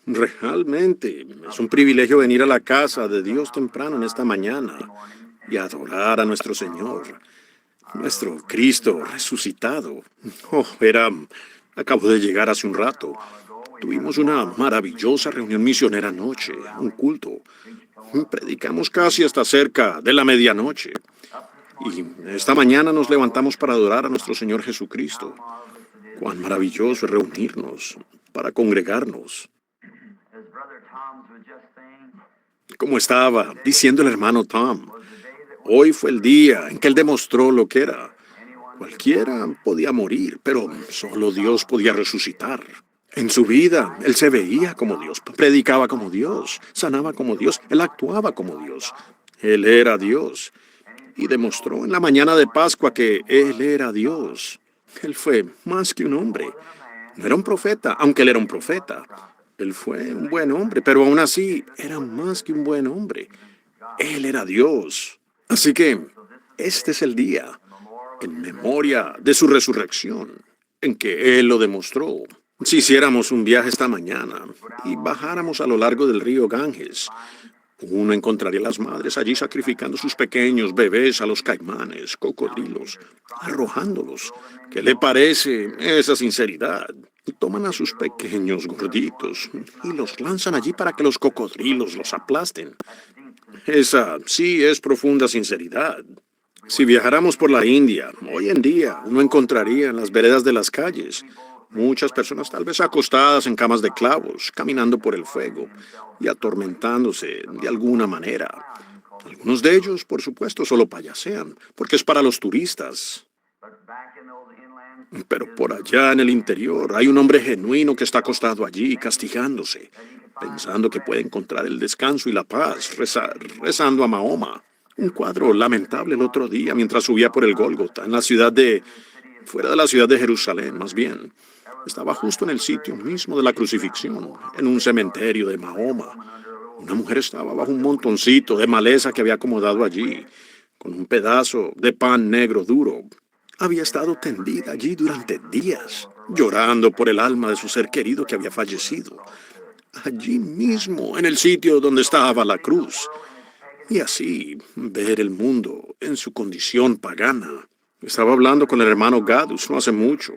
Realmente es un privilegio venir a la casa de Dios temprano en esta mañana y adorar a nuestro Señor, nuestro Cristo resucitado. Acabo de llegar hace un rato. Tuvimos una maravillosa reunión misionera anoche, un culto. Predicamos casi hasta cerca de la medianoche. Y esta mañana nos levantamos para adorar a nuestro Señor Jesucristo. Cuán maravilloso es reunirnos para congregarnos. Como estaba diciendo el hermano Tom, hoy fue el día en que él demostró lo que era. Cualquiera podía morir, pero solo Dios podía resucitar. En su vida, él se veía como Dios, predicaba como Dios, sanaba como Dios, él actuaba como Dios. Él era Dios y demostró en la mañana de Pascua que él era Dios. Él fue más que un hombre. No era un profeta, aunque él era un profeta. Él fue un buen hombre, pero aún así era más que un buen hombre. Él era Dios. Así que este es el día, en memoria de su resurrección, en que Él lo demostró. Si hiciéramos un viaje esta mañana y bajáramos a lo largo del río Ganges, uno encontraría a las madres allí sacrificando sus pequeños bebés a los caimanes, cocodrilos, arrojándolos. ¿Qué le parece esa sinceridad? Y toman a sus pequeños gorditos y los lanzan allí para que los cocodrilos los aplasten. Esa sí es profunda sinceridad. Si viajáramos por la India, hoy en día uno encontraría en las veredas de las calles muchas personas tal vez acostadas en camas de clavos, caminando por el fuego y atormentándose de alguna manera. Algunos de ellos, por supuesto, solo payasean, porque es para los turistas. Pero por allá en el interior hay un hombre genuino que está acostado allí castigándose, pensando que puede encontrar el descanso y la paz, rezando a Mahoma. Un cuadro lamentable el otro día mientras subía por el Gólgota, fuera de la ciudad de Jerusalén, más bien. Estaba justo en el sitio mismo de la crucifixión, en un cementerio de Mahoma. Una mujer estaba bajo un montoncito de maleza que había acomodado allí, con un pedazo de pan negro duro. Había estado tendida allí durante días, llorando por el alma de su ser querido que había fallecido. Allí mismo, en el sitio donde estaba la cruz. Y así ver el mundo en su condición pagana. Estaba hablando con el hermano Gadus no hace mucho.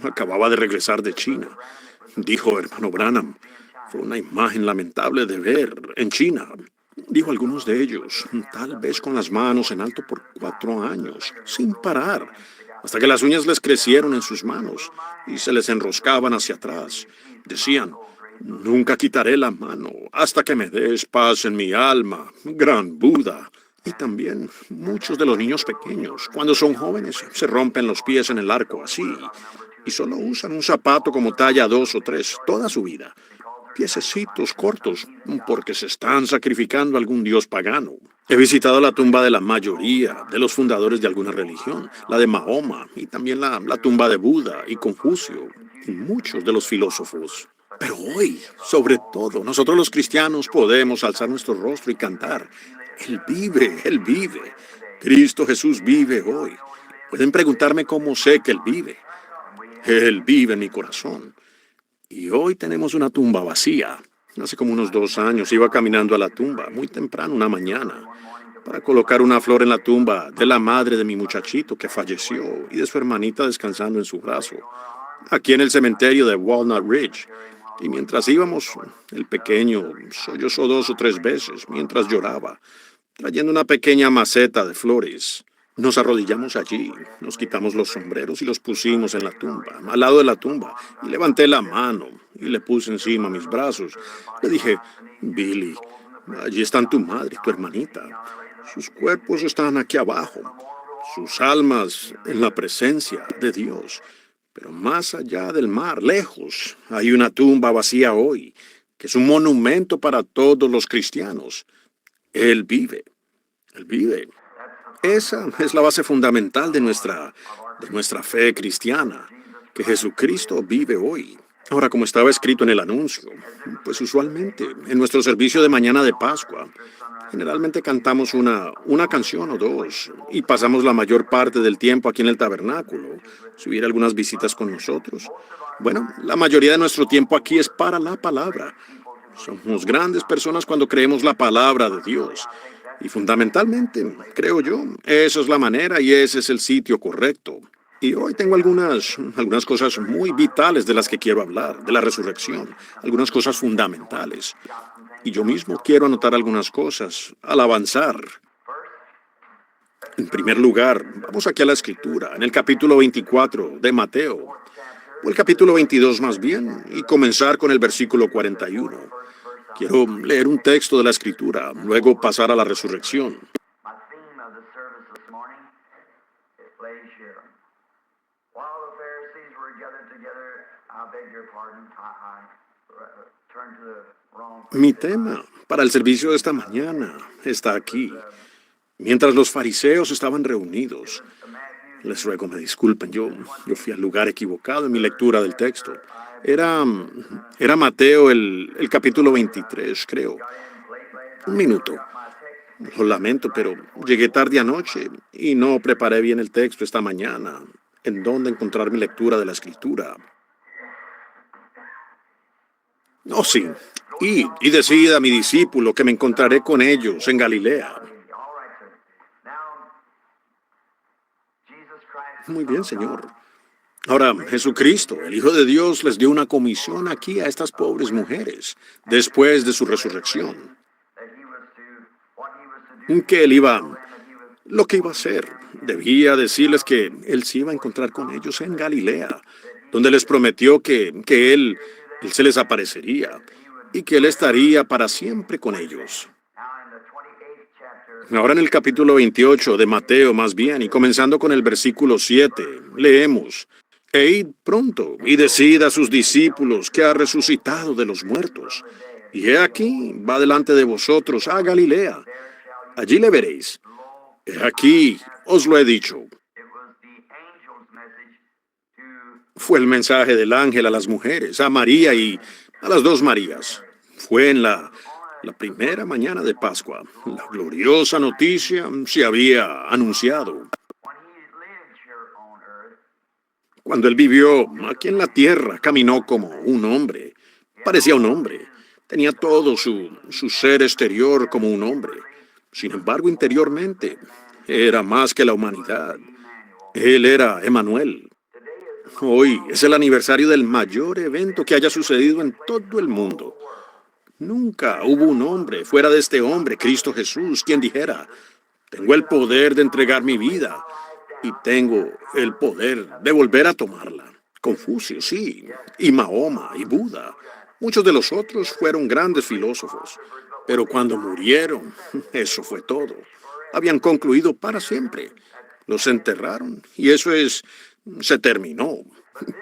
Acababa de regresar de China. Dijo hermano Branham, fue una imagen lamentable de ver en China. Dijo algunos de ellos, tal vez con las manos en alto por 4 años, sin parar, hasta que las uñas les crecieron en sus manos y se les enroscaban hacia atrás. Decían, nunca quitaré la mano hasta que me des paz en mi alma, gran Buda. Y también muchos de los niños pequeños, cuando son jóvenes, se rompen los pies en el arco así y solo usan un zapato como talla 2 o 3 toda su vida. Piececitos cortos, porque se están sacrificando a algún dios pagano. He visitado la tumba de la mayoría de los fundadores de alguna religión, la de Mahoma y también la tumba de Buda y Confucio y muchos de los filósofos. Pero hoy, sobre todo, nosotros los cristianos podemos alzar nuestro rostro y cantar. Él vive, Él vive. Cristo Jesús vive hoy. Pueden preguntarme cómo sé que Él vive. Él vive en mi corazón. Y hoy tenemos una tumba vacía. Hace como unos 2 años iba caminando a la tumba, muy temprano una mañana, para colocar una flor en la tumba de la madre de mi muchachito que falleció y de su hermanita descansando en su brazo, aquí en el cementerio de Walnut Ridge. Y mientras íbamos, el pequeño sollozó 2 o 3 veces mientras lloraba, trayendo una pequeña maceta de flores. Nos arrodillamos allí, nos quitamos los sombreros y los pusimos en la tumba, al lado de la tumba, y levanté la mano y le puse encima mis brazos. Le dije, Billy, allí están tu madre y tu hermanita. Sus cuerpos están aquí abajo, sus almas en la presencia de Dios. Pero más allá del mar, lejos, hay una tumba vacía hoy, que es un monumento para todos los cristianos. Él vive, Él vive. Esa es la base fundamental de nuestra fe cristiana, que Jesucristo vive hoy. Ahora, como estaba escrito en el anuncio, pues usualmente en nuestro servicio de mañana de Pascua, generalmente cantamos una canción o dos y pasamos la mayor parte del tiempo aquí en el tabernáculo, si hubiera algunas visitas con nosotros. Bueno, la mayoría de nuestro tiempo aquí es para la palabra. Somos grandes personas cuando creemos la palabra de Dios. Y fundamentalmente, creo yo, esa es la manera y ese es el sitio correcto. Y hoy tengo algunas cosas muy vitales de las que quiero hablar, de la resurrección, algunas cosas fundamentales. Y yo mismo quiero anotar algunas cosas al avanzar. En primer lugar, vamos aquí a la escritura, en el capítulo 24 de Mateo, o el capítulo 22 más bien, y comenzar con el versículo 41. Quiero leer un texto de la escritura, luego pasar a la resurrección. Mi tema para el servicio de esta mañana está aquí. Mientras los fariseos estaban reunidos, les ruego me disculpen, yo fui al lugar equivocado en mi lectura del texto. Era, era Mateo el capítulo 23, creo. Un minuto. Lo lamento, pero llegué tarde anoche y no preparé bien el texto esta mañana. ¿En dónde encontrar mi lectura de la escritura? Oh, sí. Y decida a mi discípulo que me encontraré con ellos en Galilea. Muy bien, Señor. Ahora, Jesucristo, el Hijo de Dios, les dio una comisión aquí a estas pobres mujeres, después de su resurrección. Que él lo que iba a hacer, debía decirles que él se iba a encontrar con ellos en Galilea, donde les prometió que él se les aparecería y que él estaría para siempre con ellos. Ahora en el capítulo 28 de Mateo, más bien, y comenzando con el versículo 7, leemos: E id pronto y decid a sus discípulos que ha resucitado de los muertos. Y he aquí, va delante de vosotros a Galilea. Allí le veréis. He aquí, os lo he dicho. Fue el mensaje del ángel a las mujeres, a María y a las dos Marías. Fue en la primera mañana de Pascua. La gloriosa noticia se había anunciado. Cuando él vivió aquí en la tierra, caminó como un hombre. Parecía un hombre. Tenía todo su ser exterior como un hombre. Sin embargo, interiormente, era más que la humanidad. Él era Emmanuel. Hoy es el aniversario del mayor evento que haya sucedido en todo el mundo. Nunca hubo un hombre fuera de este hombre, Cristo Jesús, quien dijera: tengo el poder de entregar mi vida y tengo el poder de volver a tomarla. Confucio, sí, y Mahoma y Buda. Muchos de los otros fueron grandes filósofos, pero cuando murieron, eso fue todo. Habían concluido para siempre. Los enterraron y se terminó.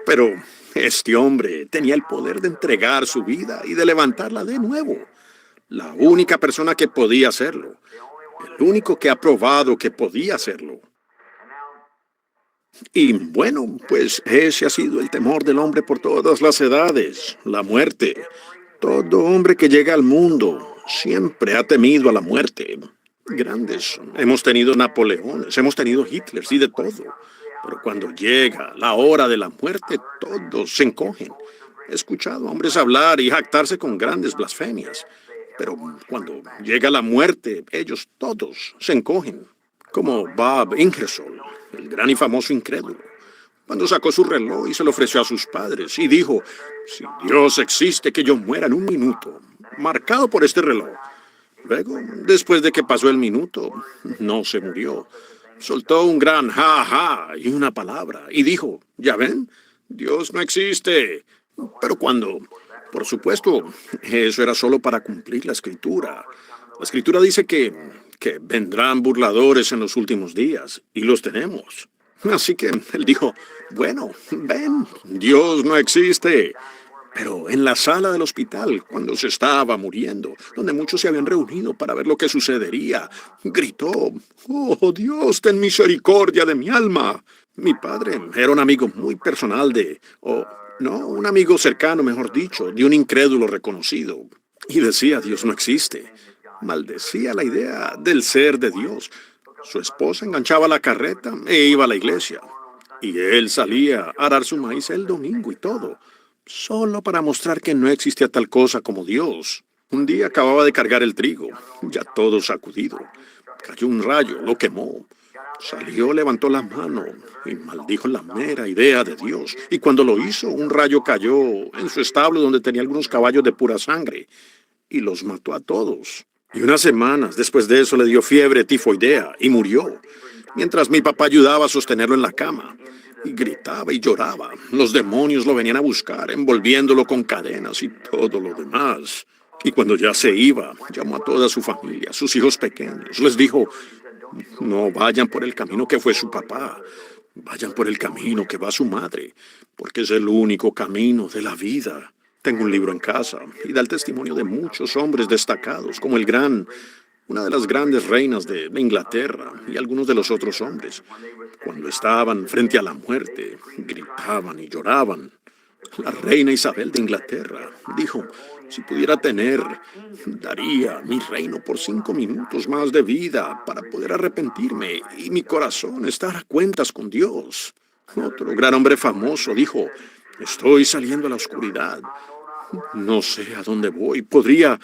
Pero este hombre tenía el poder de entregar su vida y de levantarla de nuevo. La única persona que podía hacerlo. El único que ha probado que podía hacerlo. Y bueno, pues ese ha sido el temor del hombre por todas las edades, la muerte. Todo hombre que llega al mundo siempre ha temido a la muerte. Grandes, hemos tenido Napoleones, hemos tenido Hitlers y de todo. Pero cuando llega la hora de la muerte, todos se encogen. He escuchado a hombres hablar y jactarse con grandes blasfemias. Pero cuando llega la muerte, ellos todos se encogen. Como Bob Ingersoll, el gran y famoso incrédulo, cuando sacó su reloj y se lo ofreció a sus padres y dijo: si Dios existe, que yo muera en un minuto, marcado por este reloj. Luego, después de que pasó el minuto, no se murió. Soltó un gran ja, ja y una palabra y dijo: ¿ya ven? Dios no existe. Pero por supuesto, eso era solo para cumplir la escritura. La escritura dice que vendrán burladores en los últimos días, y los tenemos. Así que él dijo: bueno, ven, Dios no existe. Pero en la sala del hospital, cuando se estaba muriendo, donde muchos se habían reunido para ver lo que sucedería, gritó: oh Dios, ten misericordia de mi alma. Mi padre era un amigo muy personal no, un amigo cercano, mejor dicho, de un incrédulo reconocido. Y decía: Dios no existe. Maldecía la idea del ser de Dios. Su esposa enganchaba la carreta e iba a la iglesia. Y él salía a arar su maíz el domingo y todo, solo para mostrar que no existía tal cosa como Dios. Un día acababa de cargar el trigo, ya todo sacudido. Cayó un rayo, lo quemó. Salió, levantó la mano y maldijo la mera idea de Dios. Y cuando lo hizo, un rayo cayó en su establo donde tenía algunos caballos de pura sangre y los mató a todos. Y unas semanas después de eso le dio fiebre tifoidea y murió, mientras mi papá ayudaba a sostenerlo en la cama. Y gritaba y lloraba. Los demonios lo venían a buscar, envolviéndolo con cadenas y todo lo demás. Y cuando ya se iba, llamó a toda su familia, sus hijos pequeños. Les dijo, no vayan por el camino que fue su papá, vayan por el camino que va su madre, porque es el único camino de la vida. Tengo un libro en casa y da el testimonio de muchos hombres destacados, como una de las grandes reinas de Inglaterra y algunos de los otros hombres. Cuando estaban frente a la muerte, gritaban y lloraban. La reina Isabel de Inglaterra dijo, si pudiera tener, daría mi reino por 5 minutos más de vida para poder arrepentirme y mi corazón estar a cuentas con Dios. Otro gran hombre famoso dijo, estoy saliendo a la oscuridad, no sé a dónde voy, podría...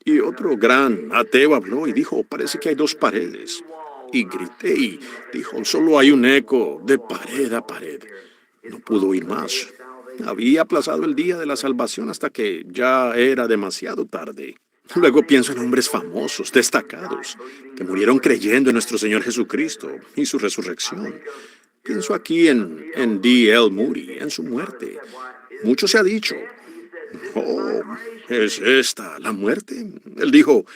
Y otro gran ateo habló y dijo, parece que hay dos paredes. Y grité y dijo, solo hay un eco de pared a pared. No pudo oír más. Había aplazado el día de la salvación hasta que ya era demasiado tarde. Luego pienso en hombres famosos, destacados, que murieron creyendo en nuestro Señor Jesucristo y su resurrección. Pienso aquí en D. L. Moody, en su muerte. Mucho se ha dicho. Oh, ¿es esta la muerte? Él dijo,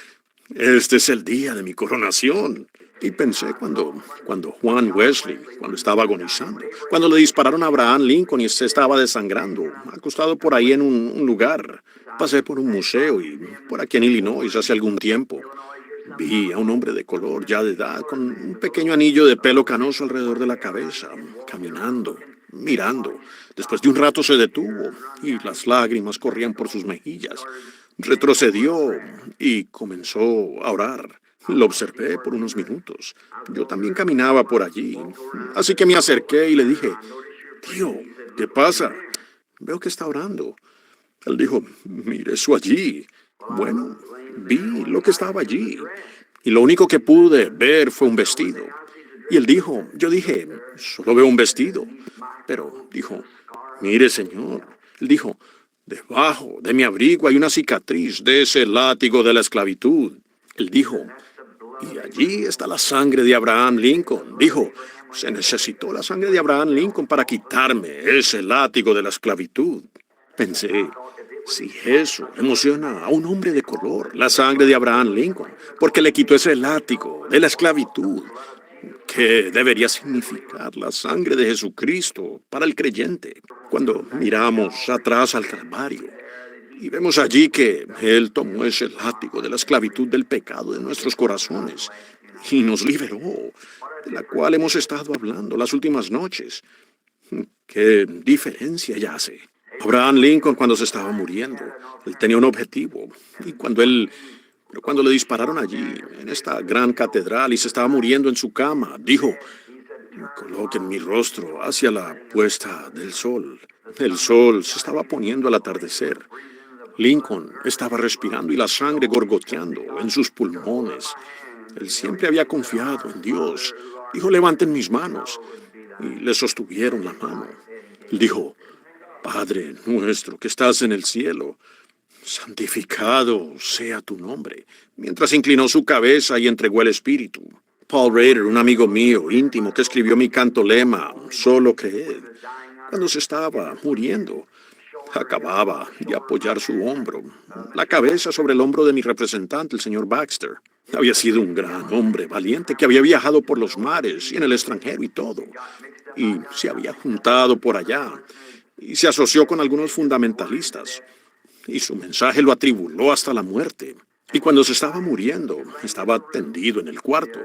este es el día de mi coronación. Y pensé cuando Juan Wesley, cuando estaba agonizando, cuando le dispararon a Abraham Lincoln y se estaba desangrando, acostado por ahí en un lugar. Pasé por un museo y por aquí en Illinois hace algún tiempo. Vi a un hombre de color ya de edad con un pequeño anillo de pelo canoso alrededor de la cabeza, caminando, mirando. Después de un rato se detuvo y las lágrimas corrían por sus mejillas. Retrocedió y comenzó a orar. Lo observé por unos minutos. Yo también caminaba por allí, así que me acerqué y le dije, tío, ¿qué pasa? Veo que está orando. Él dijo, mire eso allí. Bueno, vi lo que estaba allí y lo único que pude ver fue un vestido. Y él dijo, yo dije, solo veo un vestido. Pero dijo, mire señor, él dijo, debajo de mi abrigo hay una cicatriz de ese látigo de la esclavitud. Él dijo, y allí está la sangre de Abraham Lincoln. Dijo, se necesitó la sangre de Abraham Lincoln para quitarme ese látigo de la esclavitud. Pensé, si eso emociona a un hombre de color, la sangre de Abraham Lincoln, porque le quitó ese látigo de la esclavitud, ¿qué debería significar la sangre de Jesucristo para el creyente? Cuando miramos atrás al Calvario y vemos allí que Él tomó ese látigo de la esclavitud del pecado de nuestros corazones y nos liberó, de la cual hemos estado hablando las últimas noches. ¿Qué diferencia ya hace? Abraham Lincoln cuando se estaba muriendo, él tenía un objetivo y cuando le dispararon allí en esta gran catedral y se estaba muriendo en su cama, dijo, coloquen mi rostro hacia la puesta del sol. El sol se estaba poniendo al atardecer. Lincoln estaba respirando y la sangre gorgoteando en sus pulmones. Él siempre había confiado en Dios. Dijo, levanten mis manos. Y le sostuvieron la mano. Él dijo, Padre nuestro que estás en el cielo, santificado sea tu nombre, mientras inclinó su cabeza y entregó el espíritu. Paul Rader, un amigo mío íntimo que escribió mi canto lema, Solo creed, cuando se estaba muriendo, acababa de apoyar su hombro, la cabeza sobre el hombro de mi representante, el señor Baxter. Había sido un gran hombre valiente que había viajado por los mares y en el extranjero y todo. Y se había juntado por allá y se asoció con algunos fundamentalistas. Y su mensaje lo atribuló hasta la muerte. Y cuando se estaba muriendo, estaba tendido en el cuarto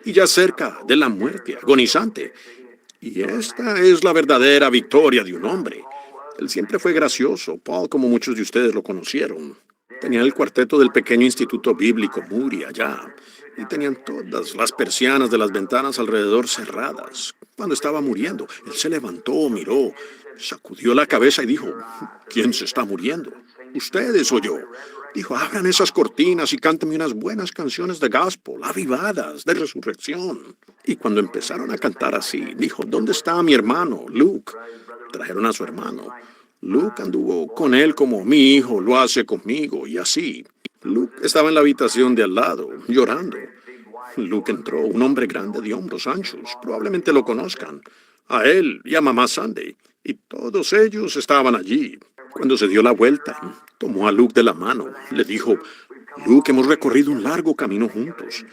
y ya cerca de la muerte, agonizante. Y esta es la verdadera victoria de un hombre. Él siempre fue gracioso, Paul, como muchos de ustedes lo conocieron. Tenían el cuarteto del pequeño instituto bíblico Moody allá, y tenían todas las persianas de las ventanas alrededor cerradas. Cuando estaba muriendo, él se levantó, miró, sacudió la cabeza y dijo, ¿quién se está muriendo? ¿Ustedes o yo? Dijo, abran esas cortinas y cántame unas buenas canciones de gospel, avivadas, de resurrección. Y cuando empezaron a cantar así, dijo, ¿dónde está mi hermano, Luke? Trajeron a su hermano. Luke anduvo con él como mi hijo lo hace conmigo y así. Luke estaba en la habitación de al lado, llorando. Luke entró, un hombre grande de hombros anchos, probablemente lo conozcan, a él y a mamá Sandy, y todos ellos estaban allí. Cuando se dio la vuelta, tomó a Luke de la mano, le dijo, Luke, hemos recorrido un largo camino juntos,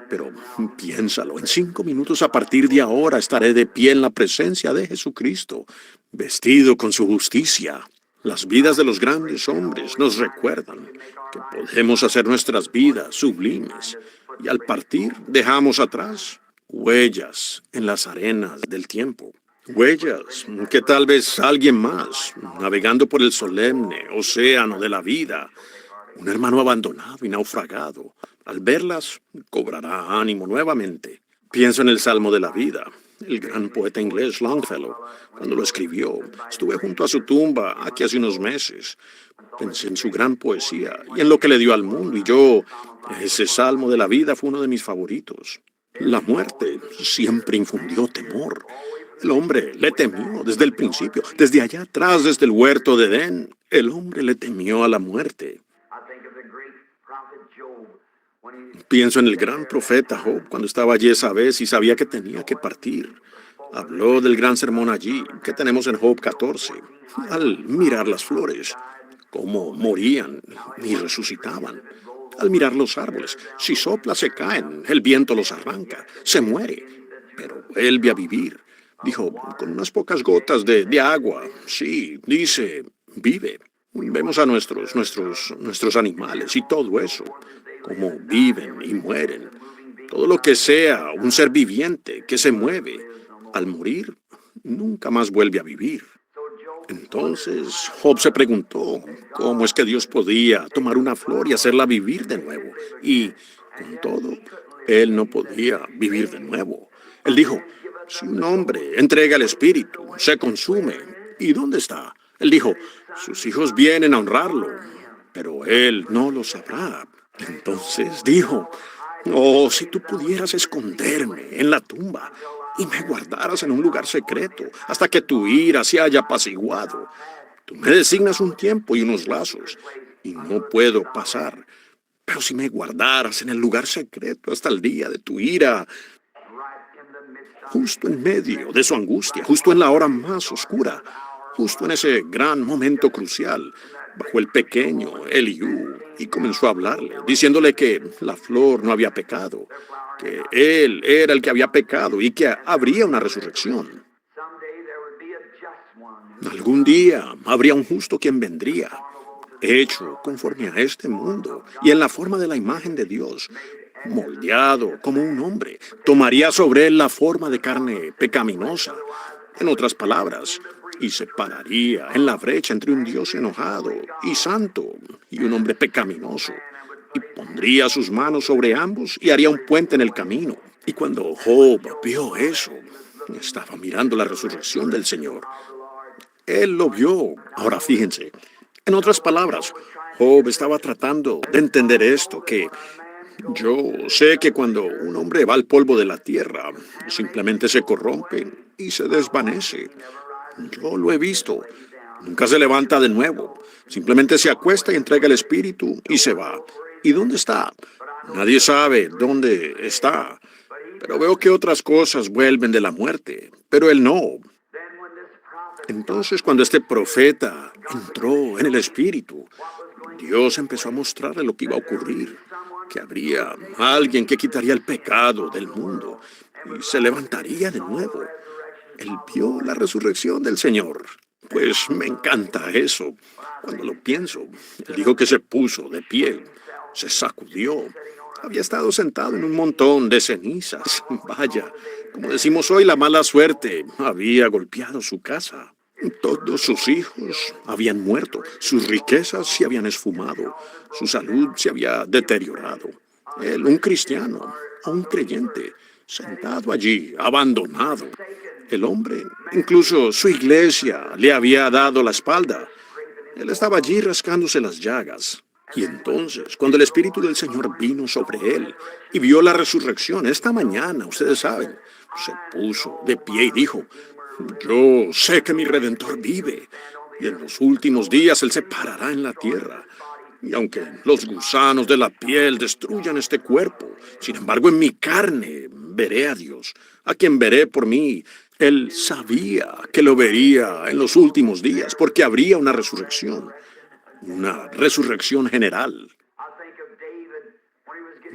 pero piénsalo, en 5 minutos a partir de ahora estaré de pie en la presencia de Jesucristo, vestido con su justicia. Las vidas de los grandes hombres nos recuerdan que podemos hacer nuestras vidas sublimes y al partir dejamos atrás huellas en las arenas del tiempo. Huellas que tal vez alguien más, navegando por el solemne océano de la vida, un hermano abandonado y naufragado, al verlas cobrará ánimo nuevamente. Pienso en el Salmo de la Vida. El gran poeta inglés Longfellow, cuando lo escribió, estuve junto a su tumba aquí hace unos meses. Pensé en su gran poesía y en lo que le dio al mundo, y ese Salmo de la Vida fue uno de mis favoritos. La muerte siempre infundió temor. El hombre le temió desde el principio, desde allá atrás, desde el huerto de Edén. El hombre le temió a la muerte. Pienso en el gran profeta Job cuando estaba allí esa vez y sabía que tenía que partir. Habló del gran sermón allí que tenemos en Job 14. Al mirar las flores, cómo morían y resucitaban. Al mirar los árboles, si sopla se caen, el viento los arranca, se muere, pero vuelve a vivir. Dijo, con unas pocas gotas de agua, sí, dice, vive. Vemos a nuestros animales y todo eso, cómo viven y mueren. Todo lo que sea un ser viviente que se mueve, al morir, nunca más vuelve a vivir. Entonces Job se preguntó cómo es que Dios podía tomar una flor y hacerla vivir de nuevo. Y con todo, él no podía vivir de nuevo. Él dijo, si un hombre entrega el espíritu, se consume. ¿Y dónde está? Él dijo, sus hijos vienen a honrarlo, pero él no lo sabrá. Entonces dijo, oh, si tú pudieras esconderme en la tumba y me guardaras en un lugar secreto hasta que tu ira se haya apaciguado. Tú me designas un tiempo y unos lazos y no puedo pasar. Pero si me guardaras en el lugar secreto hasta el día de tu ira, justo en medio de su angustia, justo en la hora más oscura, justo en ese gran momento crucial, bajó el pequeño Eliú y comenzó a hablarle, diciéndole que la flor no había pecado, que él era el que había pecado y que habría una resurrección. Algún día habría un justo quien vendría, hecho conforme a este mundo y en la forma de la imagen de Dios, moldeado como un hombre, tomaría sobre él la forma de carne pecaminosa. En otras palabras, y se pararía en la brecha entre un Dios enojado y santo y un hombre pecaminoso, y pondría sus manos sobre ambos y haría un puente en el camino. Y cuando Job vio eso, estaba mirando la resurrección del Señor. Él lo vio. Ahora fíjense, en otras palabras, Job estaba tratando de entender esto, que yo sé que cuando un hombre va al polvo de la tierra, simplemente se corrompe y se desvanece. Yo lo he visto. Nunca se levanta de nuevo. Simplemente se acuesta y entrega el espíritu y se va. ¿Y dónde está? Nadie sabe dónde está. Pero veo que otras cosas vuelven de la muerte, pero él no. Entonces, cuando este profeta entró en el espíritu, Dios empezó a mostrarle lo que iba a ocurrir, que habría alguien que quitaría el pecado del mundo y se levantaría de nuevo. Él vio la resurrección del Señor. Pues me encanta eso. Cuando lo pienso, él dijo que se puso de pie, se sacudió. Había estado sentado en un montón de cenizas. Vaya, como decimos hoy, la mala suerte había golpeado su casa. Todos sus hijos habían muerto, sus riquezas se habían esfumado, su salud se había deteriorado. Él, un cristiano, un creyente, sentado allí, abandonado. El hombre, incluso su iglesia, le había dado la espalda. Él estaba allí rascándose las llagas. Y entonces, cuando el Espíritu del Señor vino sobre él y vio la resurrección esta mañana, ustedes saben, se puso de pie y dijo, yo sé que mi Redentor vive, y en los últimos días él se parará en la tierra. Y aunque los gusanos de la piel destruyan este cuerpo, sin embargo en mi carne veré a Dios, a quien veré por mí. Él sabía que lo vería en los últimos días, porque habría una resurrección general.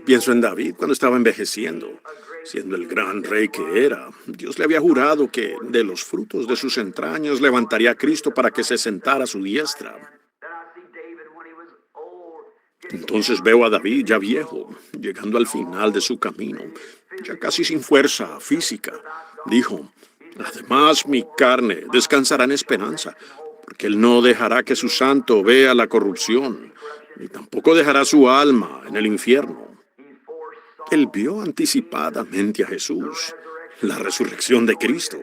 Pienso en David cuando estaba envejeciendo, siendo el gran rey que era. Dios le había jurado que de los frutos de sus entrañas levantaría a Cristo para que se sentara a su diestra. Entonces veo a David ya viejo, llegando al final de su camino, ya casi sin fuerza física. Dijo, además mi carne descansará en esperanza, porque él no dejará que su santo vea la corrupción, ni tampoco dejará su alma en el infierno. Él vio anticipadamente a Jesús, la resurrección de Cristo,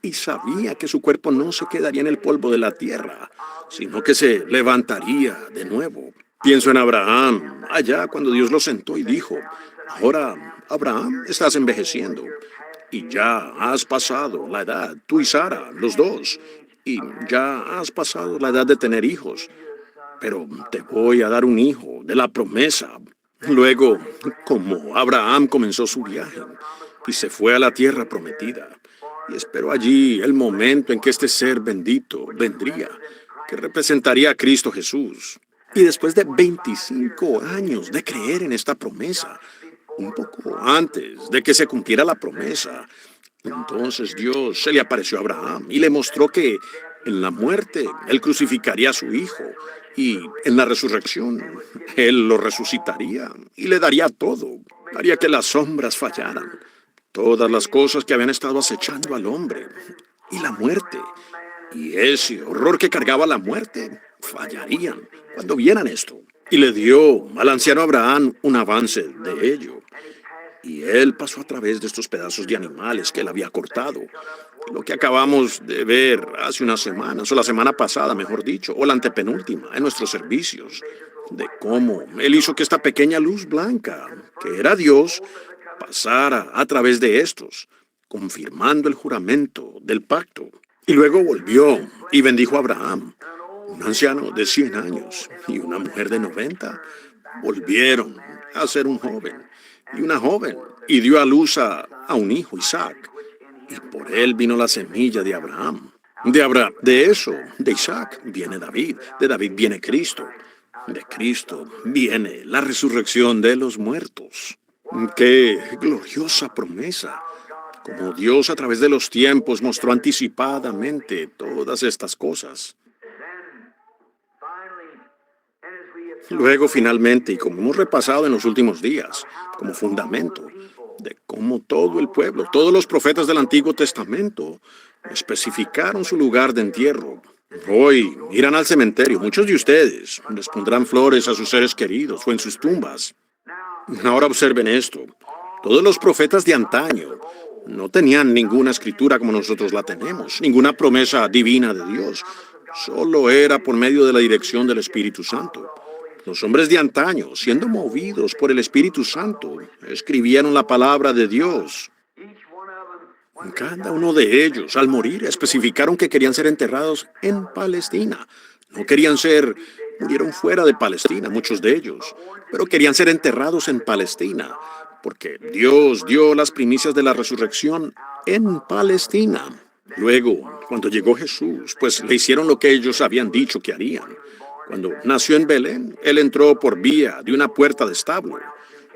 y sabía que su cuerpo no se quedaría en el polvo de la tierra, sino que se levantaría de nuevo. Pienso en Abraham, allá cuando Dios lo sentó y dijo, ahora, Abraham, estás envejeciendo y ya has pasado la edad, tú y Sara, los dos, y ya has pasado la edad de tener hijos, pero te voy a dar un hijo de la promesa. Luego, como Abraham comenzó su viaje y se fue a la tierra prometida, y esperó allí el momento en que este ser bendito vendría, que representaría a Cristo Jesús. Y después de 25 años de creer en esta promesa, un poco antes de que se cumpliera la promesa, entonces Dios se le apareció a Abraham y le mostró que en la muerte él crucificaría a su hijo y en la resurrección él lo resucitaría y le daría todo, haría que las sombras fallaran, todas las cosas que habían estado acechando al hombre y la muerte. Y ese horror que cargaba la muerte fallarían cuando vieran esto. Y le dio al anciano Abraham un avance de ello. Y él pasó a través de estos pedazos de animales que él había cortado. Lo que acabamos de ver hace unas semanas, o la semana pasada, mejor dicho, o la antepenúltima, en nuestros servicios, de cómo él hizo que esta pequeña luz blanca, que era Dios, pasara a través de estos, confirmando el juramento del pacto. Y luego volvió y bendijo a Abraham, un anciano de 100 años y una mujer de 90. Volvieron a ser un joven y una joven, y dio a luz a un hijo, Isaac. Y por él vino la semilla de Abraham. De eso, de Isaac, viene David. De David viene Cristo. De Cristo viene la resurrección de los muertos. ¡Qué gloriosa promesa! Como Dios a través de los tiempos mostró anticipadamente todas estas cosas. Luego, finalmente, y como hemos repasado en los últimos días, como fundamento de cómo todo el pueblo, todos los profetas del Antiguo Testamento, especificaron su lugar de entierro. Hoy irán al cementerio, muchos de ustedes les pondrán flores a sus seres queridos o en sus tumbas. Ahora observen esto. Todos los profetas de antaño no tenían ninguna escritura como nosotros la tenemos, ninguna promesa divina de Dios. Solo era por medio de la dirección del Espíritu Santo. Los hombres de antaño, siendo movidos por el Espíritu Santo, escribieron la palabra de Dios. Cada uno de ellos, al morir, especificaron que querían ser enterrados en Palestina. No querían murieron fuera de Palestina, muchos de ellos, pero querían ser enterrados en Palestina, porque Dios dio las primicias de la resurrección en Palestina. Luego, cuando llegó Jesús, pues le hicieron lo que ellos habían dicho que harían. Cuando nació en Belén, él entró por vía de una puerta de establo.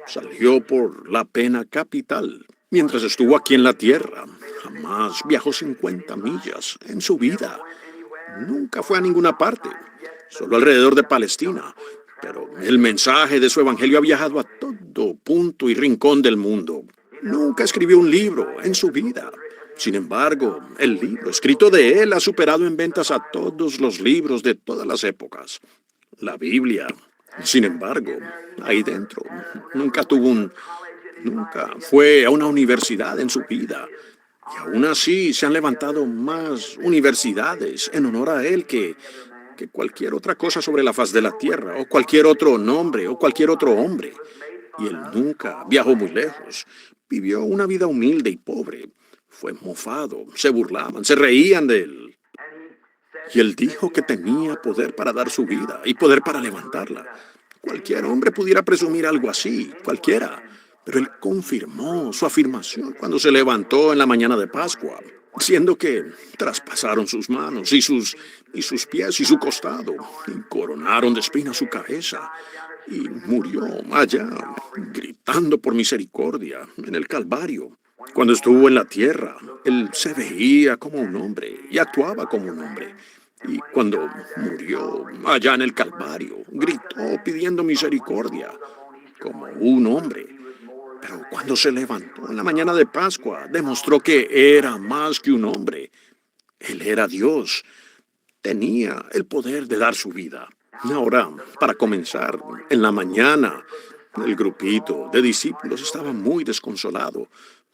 Salió por la pena capital. Mientras estuvo aquí en la tierra, jamás viajó 50 millas en su vida. Nunca fue a ninguna parte, solo alrededor de Palestina. Pero el mensaje de su evangelio ha viajado a todo punto y rincón del mundo. Nunca escribió un libro en su vida. Sin embargo, el libro escrito de él ha superado en ventas a todos los libros de todas las épocas. La Biblia, sin embargo, ahí dentro, nunca fue a una universidad en su vida. Y aún así se han levantado más universidades en honor a él que que cualquier otra cosa sobre la faz de la tierra, o cualquier otro nombre, o cualquier otro hombre. Y él nunca viajó muy lejos. Vivió una vida humilde y pobre. Fue mofado, se burlaban, se reían de él. Y él dijo que tenía poder para dar su vida y poder para levantarla. Cualquier hombre pudiera presumir algo así, cualquiera. Pero él confirmó su afirmación cuando se levantó en la mañana de Pascua, siendo que traspasaron sus manos y sus pies y su costado, y coronaron de espinas su cabeza, y murió allá, gritando por misericordia en el Calvario. Cuando estuvo en la tierra, él se veía como un hombre y actuaba como un hombre. Y cuando murió allá en el Calvario, gritó pidiendo misericordia, como un hombre. Pero cuando se levantó en la mañana de Pascua, demostró que era más que un hombre. Él era Dios. Tenía el poder de dar su vida. Ahora, para comenzar, en la mañana, el grupito de discípulos estaba muy desconsolado.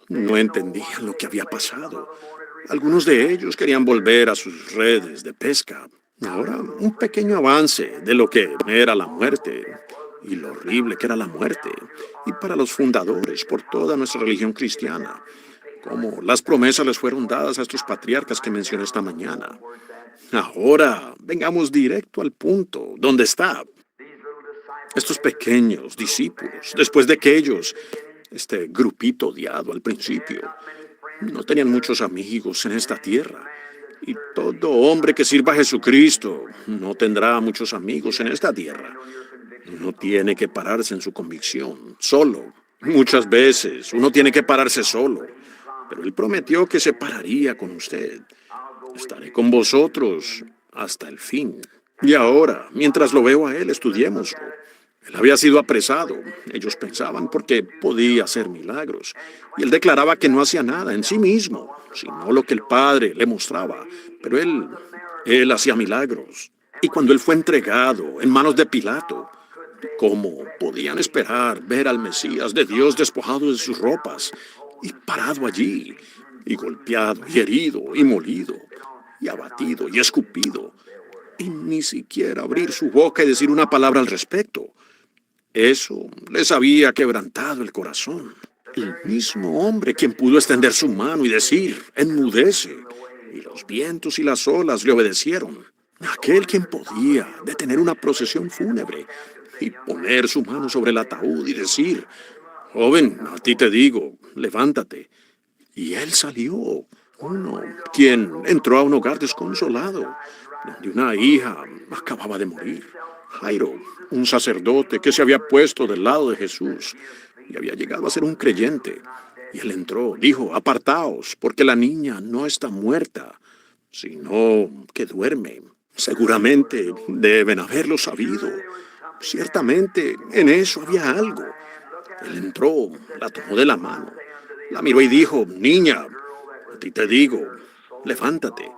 No entendían lo que había pasado. Algunos de ellos querían volver a sus redes de pesca. Ahora, un pequeño avance de lo que era la muerte y lo horrible que era la muerte. Y para los fundadores, por toda nuestra religión cristiana, como las promesas les fueron dadas a estos patriarcas que mencioné esta mañana. Ahora, vengamos directo al punto, ¿dónde está? Estos pequeños discípulos, después de que ellos, este grupito odiado al principio, no tenían muchos amigos en esta tierra. Y todo hombre que sirva a Jesucristo no tendrá muchos amigos en esta tierra. Uno tiene que pararse en su convicción, solo. Muchas veces uno tiene que pararse solo. Pero Él prometió que se pararía con usted. Estaré con vosotros hasta el fin. Y ahora, mientras lo veo a Él, estudiémoslo. Él había sido apresado. Ellos pensaban porque podía hacer milagros. Y él declaraba que no hacía nada en sí mismo, sino lo que el Padre le mostraba. Pero él hacía milagros. Y cuando él fue entregado en manos de Pilato, ¿cómo podían esperar ver al Mesías de Dios despojado de sus ropas y parado allí, y golpeado, y herido, y molido, y abatido, y escupido, y ni siquiera abrir su boca y decir una palabra al respecto? Eso les había quebrantado el corazón. El mismo hombre quien pudo extender su mano y decir, enmudece, y los vientos y las olas le obedecieron. Aquel quien podía detener una procesión fúnebre y poner su mano sobre el ataúd y decir, joven, a ti te digo, levántate. Y él salió. Uno quien entró a un hogar desconsolado, donde una hija acababa de morir. Jairo, un sacerdote que se había puesto del lado de Jesús y había llegado a ser un creyente. Y él entró, dijo, apartaos, porque la niña no está muerta, sino que duerme. Seguramente deben haberlo sabido. Ciertamente en eso había algo. Él entró, la tomó de la mano, la miró y dijo, niña, a ti te digo, levántate.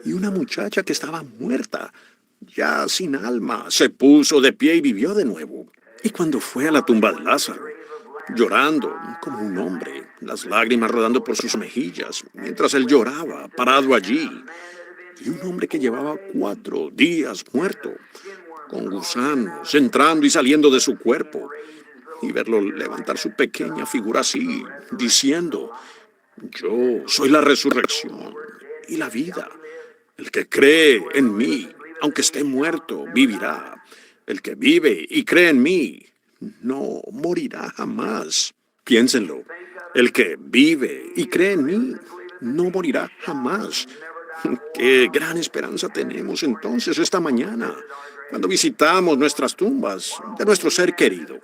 Y una muchacha que estaba muerta, ya sin alma, se puso de pie y vivió de nuevo. Y cuando fue a la tumba de Lázaro, llorando como un hombre, las lágrimas rodando por sus mejillas, mientras él lloraba, parado allí, y un hombre que llevaba 4 días muerto, con gusanos entrando y saliendo de su cuerpo, y verlo levantar su pequeña figura así, diciendo, yo soy la resurrección y la vida. El que cree en mí, aunque esté muerto, vivirá. El que vive y cree en mí, no morirá jamás. Piénsenlo. El que vive y cree en mí, no morirá jamás. Qué gran esperanza tenemos entonces esta mañana, cuando visitamos nuestras tumbas de nuestro ser querido.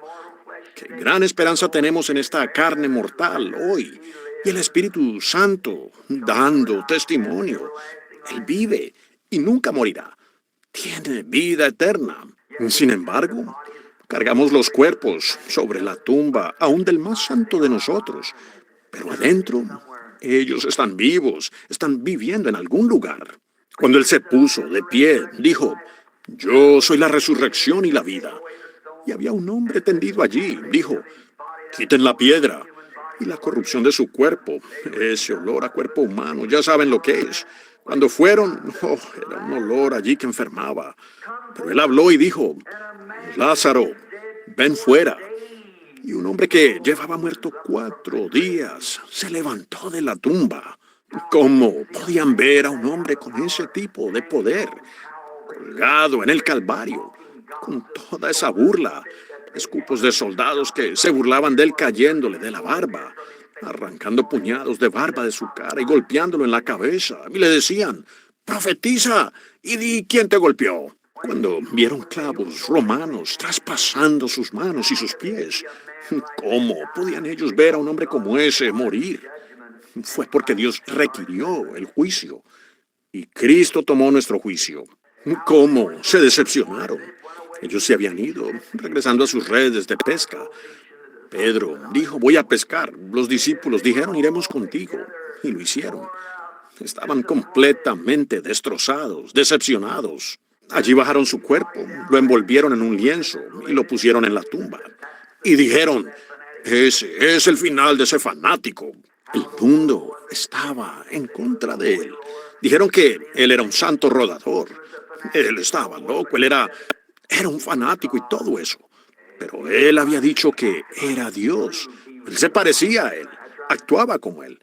Qué gran esperanza tenemos en esta carne mortal hoy, y el Espíritu Santo dando testimonio. Él vive y nunca morirá. Tiene vida eterna. Sin embargo, cargamos los cuerpos sobre la tumba aún del más santo de nosotros, pero adentro ellos están vivos, están viviendo en algún lugar. Cuando él se puso de pie, dijo, yo soy la resurrección y la vida. Y había un hombre tendido allí, dijo, quiten la piedra. y la corrupción de su cuerpo, ese olor a cuerpo humano, ya saben lo que es. Cuando fueron, era un olor allí que enfermaba. Pero él habló y dijo, Lázaro, ven fuera. Y un hombre que llevaba muerto 4 días se levantó de la tumba. ¿Cómo podían ver a un hombre con ese tipo de poder, colgado en el Calvario, con toda esa burla? Escupos de soldados que se burlaban de él cayéndole de la barba, arrancando puñados de barba de su cara y golpeándolo en la cabeza. Y le decían, profetiza y di quién te golpeó. Cuando vieron clavos romanos traspasando sus manos y sus pies, ¿cómo podían ellos ver a un hombre como ese morir? Fue porque Dios requirió el juicio y Cristo tomó nuestro juicio. ¿Cómo se decepcionaron? Ellos se habían ido, regresando a sus redes de pesca. Pedro dijo, voy a pescar. Los discípulos dijeron, iremos contigo. Y lo hicieron. Estaban completamente destrozados, decepcionados. Allí bajaron su cuerpo, lo envolvieron en un lienzo y lo pusieron en la tumba. Y dijeron, ese es el final de ese fanático. El mundo estaba en contra de él. Dijeron que él era un santo rodador. Él estaba loco, era un fanático y todo eso. Pero él había dicho que era Dios. Él se parecía a él, actuaba como él.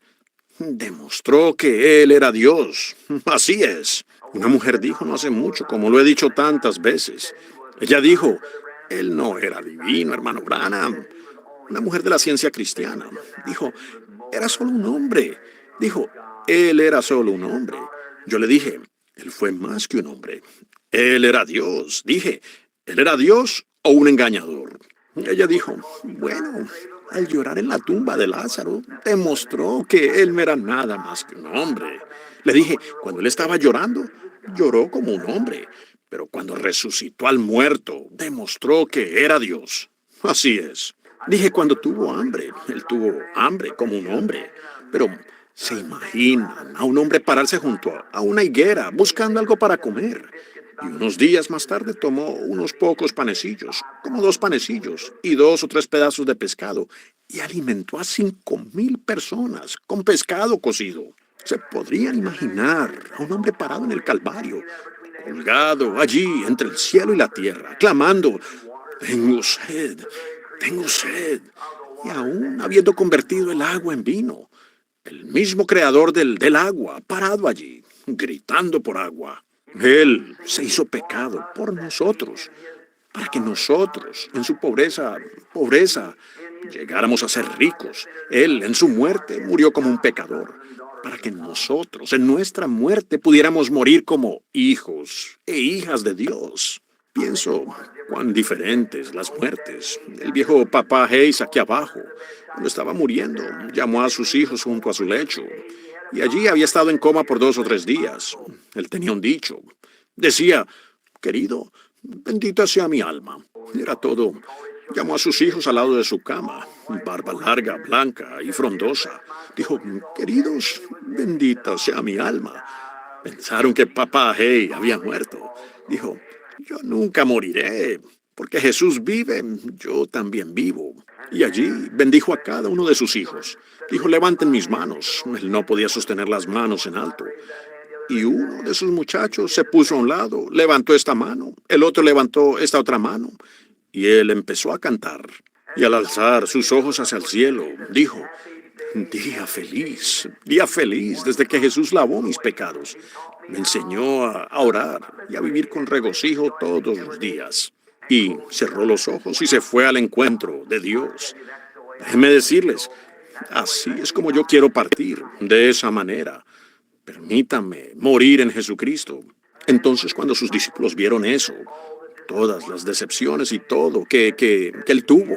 Demostró que él era Dios. Así es. Una mujer dijo no hace mucho, como lo he dicho tantas veces. Ella dijo, él no era divino, hermano Branham. Una mujer de la ciencia cristiana. Dijo, era solo un hombre. Dijo, él era solo un hombre. Yo le dije, él fue más que un hombre. Él era Dios. Dije, ¿él era Dios o un engañador? Ella dijo, bueno, al llorar en la tumba de Lázaro, demostró que él no era nada más que un hombre. Le dije, cuando él estaba llorando, lloró como un hombre, pero cuando resucitó al muerto, demostró que era Dios. Así es. Dije, cuando tuvo hambre, él tuvo hambre como un hombre, pero ¿se imaginan a un hombre pararse junto a una higuera buscando algo para comer? Y unos días más tarde tomó unos pocos panecillos, como 2 panecillos y 2 o 3 pedazos de pescado, y alimentó a 5,000 personas con pescado cocido. ¿Se podrían imaginar a un hombre parado en el Calvario, colgado allí entre el cielo y la tierra, clamando, tengo sed, tengo sed, y aún habiendo convertido el agua en vino? El mismo creador del agua, parado allí, gritando por agua. Él se hizo pecado por nosotros, para que nosotros, en su pobreza, llegáramos a ser ricos. Él, en su muerte, murió como un pecador, para que nosotros, en nuestra muerte, pudiéramos morir como hijos e hijas de Dios. Pienso cuán diferentes las muertes. El viejo papá Hayes aquí abajo, cuando estaba muriendo, llamó a sus hijos junto a su lecho. Y allí había estado en coma por 2 o 3 días. Él tenía un dicho. Decía, querido, bendita sea mi alma. Era todo. Llamó a sus hijos al lado de su cama, barba larga, blanca y frondosa. Dijo, queridos, bendita sea mi alma. Pensaron que papá Hey había muerto. Dijo, yo nunca moriré, porque Jesús vive, yo también vivo. Y allí bendijo a cada uno de sus hijos. Dijo, levanten mis manos. Él no podía sostener las manos en alto. Y uno de sus muchachos se puso a un lado, levantó esta mano, el otro levantó esta otra mano, y él empezó a cantar. Y al alzar sus ojos hacia el cielo, dijo, día feliz desde que Jesús lavó mis pecados. Me enseñó a orar y a vivir con regocijo todos los días. Y cerró los ojos y se fue al encuentro de Dios. Déjenme decirles, así es como yo quiero partir, de esa manera. Permítame morir en Jesucristo. Entonces, cuando sus discípulos vieron eso, todas las decepciones y todo que él tuvo,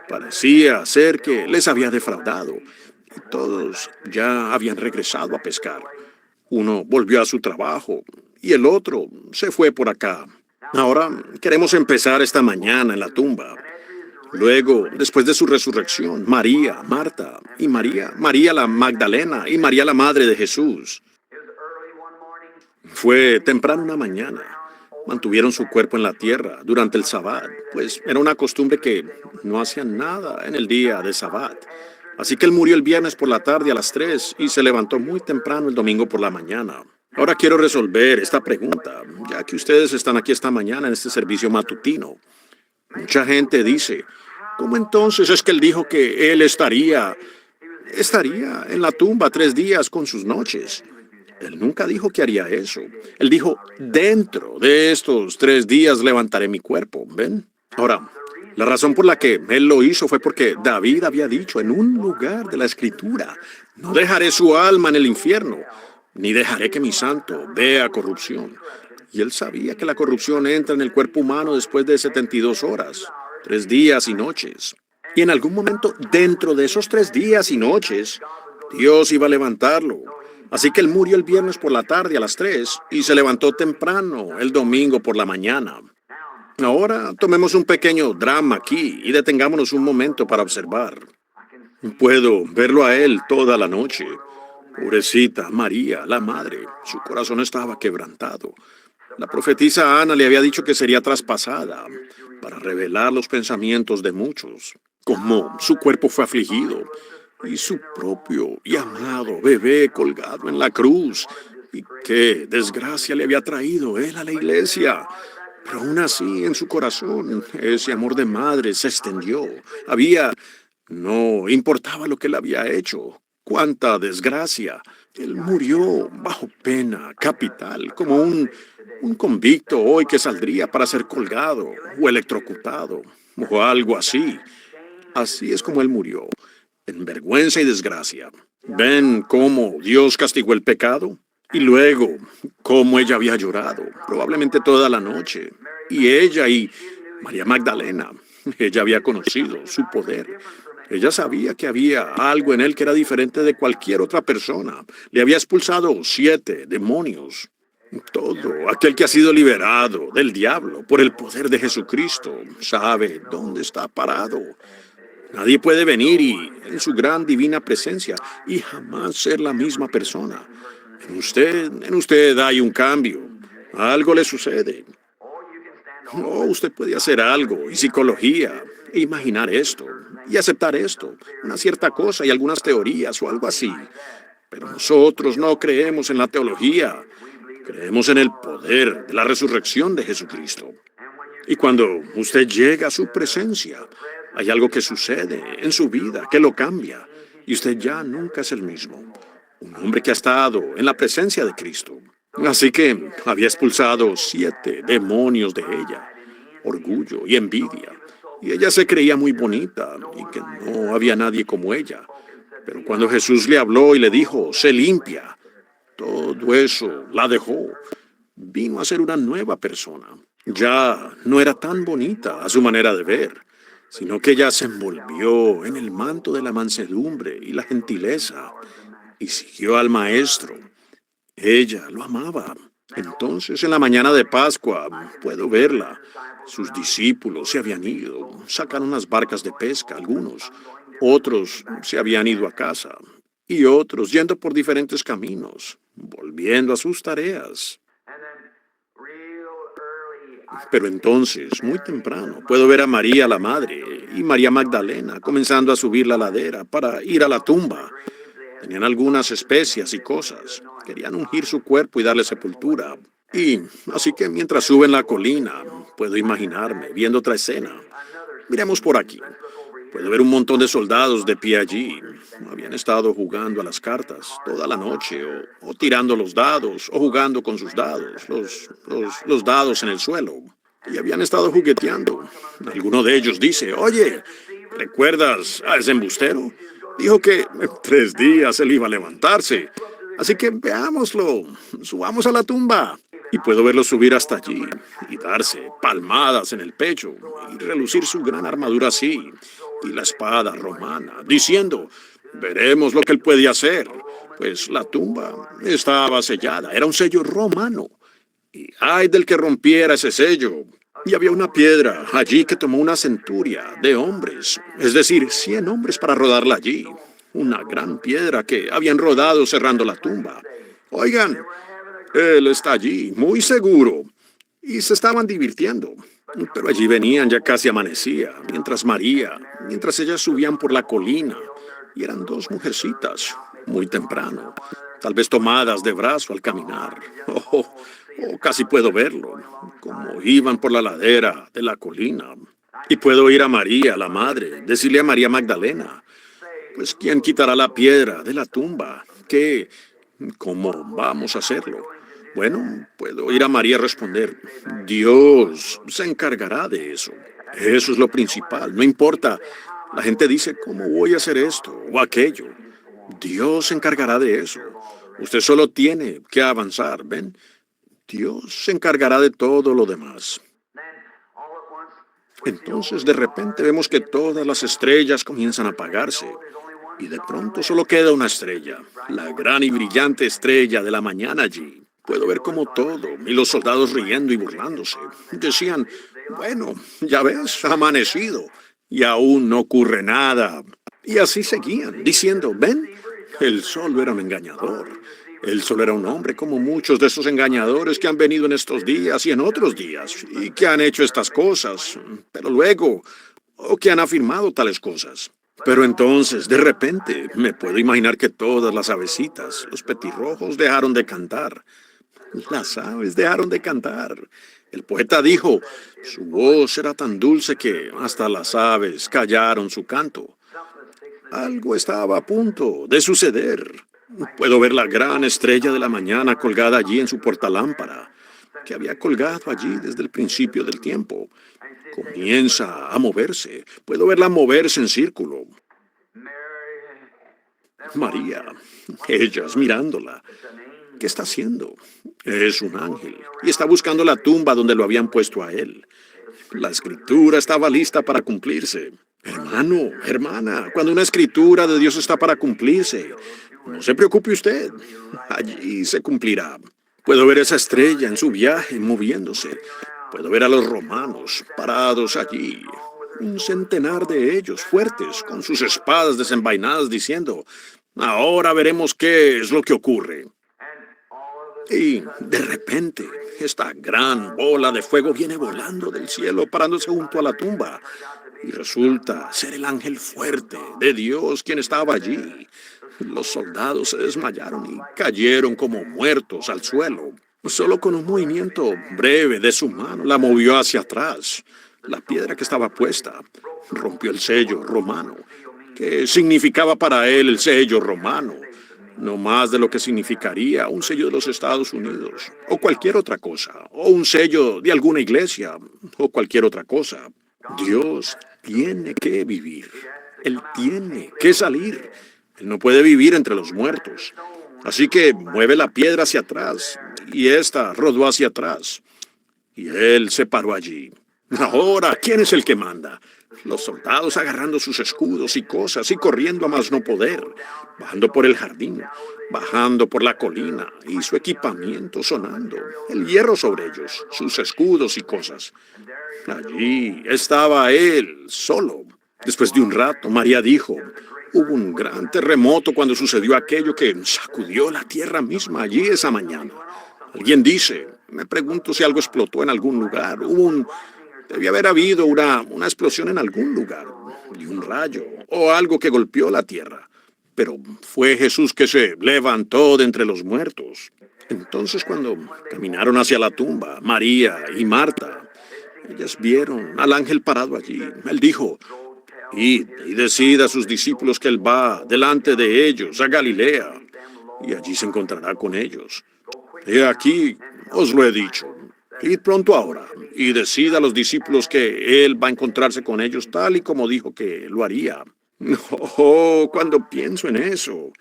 parecía ser que les había defraudado. Y todos ya habían regresado a pescar. Uno volvió a su trabajo y el otro se fue por acá. Ahora queremos empezar esta mañana en la tumba. Luego, después de su resurrección, María, Marta y María la Magdalena y María la madre de Jesús. Fue temprano una mañana. Mantuvieron su cuerpo en la tierra durante el Sabbat, pues era una costumbre que no hacían nada en el día de Sabbat. Así que él murió el viernes por la tarde a las 3 y se levantó muy temprano el domingo por la mañana. Ahora quiero resolver esta pregunta, ya que ustedes están aquí esta mañana en este servicio matutino. Mucha gente dice, ¿cómo entonces es que él dijo que él estaría en la tumba 3 días con sus noches? Él nunca dijo que haría eso. Él dijo, dentro de estos 3 días levantaré mi cuerpo, ¿ven? Ahora, la razón por la que él lo hizo fue porque David había dicho en un lugar de la Escritura, no dejaré su alma en el infierno, ni dejaré que mi santo vea corrupción. Y él sabía que la corrupción entra en el cuerpo humano después de 72 horas, 3 días y noches. Y en algún momento dentro de esos 3 días y noches, Dios iba a levantarlo. Así que él murió el viernes por la tarde a las 3 y se levantó temprano el domingo por la mañana. Ahora tomemos un pequeño drama aquí y detengámonos un momento para observar. Puedo verlo a él toda la noche. Pobrecita María, la madre, su corazón estaba quebrantado. La profetisa Ana le había dicho que sería traspasada para revelar los pensamientos de muchos, como su cuerpo fue afligido y su propio y amado bebé colgado en la cruz. Y qué desgracia le había traído él a la iglesia. Pero aún así, en su corazón, ese amor de madre se extendió. No importaba lo que él había hecho. ¡Cuánta desgracia! Él murió bajo pena capital, como un convicto hoy que saldría para ser colgado o electrocutado o algo así. Así es como él murió, en vergüenza y desgracia. ¿Ven cómo Dios castigó el pecado? Y luego, cómo ella había llorado, probablemente toda la noche. Y ella y María Magdalena, ella había conocido su poder. Ella sabía que había algo en él que era diferente de cualquier otra persona. Le había expulsado 7 demonios. Todo aquel que ha sido liberado del diablo por el poder de Jesucristo sabe dónde está parado. Nadie puede venir en su gran divina presencia y jamás ser la misma persona. En usted hay un cambio. Algo le sucede. No, usted puede hacer algo y psicología, e imaginar esto y aceptar esto, una cierta cosa y algunas teorías o algo así. Pero nosotros no creemos en la teología, creemos en el poder de la resurrección de Jesucristo. Y cuando usted llega a su presencia, hay algo que sucede en su vida que lo cambia y usted ya nunca es el mismo. Un hombre que ha estado en la presencia de Cristo. Así que había expulsado 7 demonios de ella, orgullo y envidia. Y ella se creía muy bonita y que no había nadie como ella. Pero cuando Jesús le habló y le dijo, sé limpia, todo eso la dejó. Vino a ser una nueva persona. Ya no era tan bonita a su manera de ver, sino que ella se envolvió en el manto de la mansedumbre y la gentileza y siguió al Maestro. Ella lo amaba. Entonces, en la mañana de Pascua, puedo verla. Sus discípulos se habían ido, sacaron unas barcas de pesca, algunos. Otros se habían ido a casa. Y otros yendo por diferentes caminos, volviendo a sus tareas. Pero entonces, muy temprano, puedo ver a María la madre y María Magdalena comenzando a subir la ladera para ir a la tumba. Tenían algunas especias y cosas. Querían ungir su cuerpo y darle sepultura. Y así que mientras suben la colina, puedo imaginarme viendo otra escena. Miremos por aquí. Puedo ver un montón de soldados de pie allí. Habían estado jugando a las cartas toda la noche, o tirando los dados, o jugando con sus dados, los dados en el suelo. Y habían estado jugueteando. Alguno de ellos dice, oye, ¿recuerdas a ese embustero? Dijo que en 3 días él iba a levantarse. Así que veámoslo, subamos a la tumba. Y puedo verlo subir hasta allí y darse palmadas en el pecho y relucir su gran armadura así y la espada romana, diciendo, veremos lo que él puede hacer. Pues la tumba estaba sellada, era un sello romano. Y ay del que rompiera ese sello. Y había una piedra allí que tomó una centuria de hombres, es decir, 100 hombres para rodarla allí. Una gran piedra que habían rodado cerrando la tumba. Oigan, él está allí, muy seguro. Y se estaban divirtiendo. Pero allí venían, ya casi amanecía, mientras ellas subían por la colina. y eran dos mujercitas, muy temprano, tal vez tomadas de brazo al caminar. Casi puedo verlo, como iban por la ladera de la colina. Y puedo oír a María, la madre, decirle a María Magdalena, pues ¿quién quitará la piedra de la tumba? ¿Qué? ¿Cómo vamos a hacerlo? Bueno, puedo oír a María responder, Dios se encargará de eso. Eso es lo principal, no importa. La gente dice, ¿cómo voy a hacer esto o aquello? Dios se encargará de eso. Usted solo tiene que avanzar, ¿ven? Dios se encargará de todo lo demás. Entonces, de repente vemos que todas las estrellas comienzan a apagarse y de pronto solo queda una estrella, la gran y brillante estrella de la mañana allí. Puedo ver como todo, y los soldados riendo y burlándose. Decían, bueno, ya ves, ha amanecido y aún no ocurre nada. Y así seguían, diciendo, ven, el sol era un engañador. El sol era un hombre como muchos de esos engañadores que han venido en estos días y en otros días y que han hecho estas cosas, pero luego, o que han afirmado tales cosas. Pero entonces, de repente, me puedo imaginar que todas las avecitas, los petirrojos, dejaron de cantar. Las aves dejaron de cantar. El poeta dijo, su voz era tan dulce que hasta las aves callaron su canto. Algo estaba a punto de suceder. Puedo ver la gran estrella de la mañana colgada allí en su portalámpara, que había colgado allí desde el principio del tiempo. Comienza a moverse. Puedo verla moverse en círculo. María, ellas mirándola. ¿Qué está haciendo? Es un ángel y está buscando la tumba donde lo habían puesto a él. La escritura estaba lista para cumplirse. Hermano, hermana, cuando una escritura de Dios está para cumplirse, no se preocupe usted, allí se cumplirá. Puedo ver esa estrella en su viaje moviéndose. Puedo ver a los romanos parados allí, un centenar de ellos fuertes, con sus espadas desenvainadas, diciendo, ahora veremos qué es lo que ocurre. Y de repente, esta gran bola de fuego viene volando del cielo, parándose junto a la tumba. Y resulta ser el ángel fuerte de Dios quien estaba allí. Los soldados se desmayaron y cayeron como muertos al suelo. Solo con un movimiento breve de su mano la movió hacia atrás. La piedra que estaba puesta rompió el sello romano. ¿Qué significaba para él el sello romano? No más de lo que significaría un sello de los Estados Unidos, o cualquier otra cosa, o un sello de alguna iglesia, o cualquier otra cosa. Dios tiene que vivir. Él tiene que salir. Él no puede vivir entre los muertos. Así que mueve la piedra hacia atrás, y ésta rodó hacia atrás. Y él se paró allí. Ahora, ¿quién es el que manda? Los soldados agarrando sus escudos y cosas y corriendo a más no poder, bajando por el jardín, bajando por la colina y su equipamiento sonando, el hierro sobre ellos, sus escudos y cosas. Allí estaba él, solo. Después de un rato, María dijo, hubo un gran terremoto cuando sucedió aquello que sacudió la tierra misma allí esa mañana. Alguien dice, me pregunto si algo explotó en algún lugar, debía haber habido una explosión en algún lugar, y un rayo, o algo que golpeó la tierra. Pero fue Jesús que se levantó de entre los muertos. Entonces cuando caminaron hacia la tumba, María y Marta, ellas vieron al ángel parado allí. Él dijo, id y decid a sus discípulos que él va delante de ellos a Galilea, y allí se encontrará con ellos. He aquí, os lo he dicho. Id pronto ahora y decid a los discípulos que él va a encontrarse con ellos tal y como dijo que lo haría. Oh, cuando pienso en eso,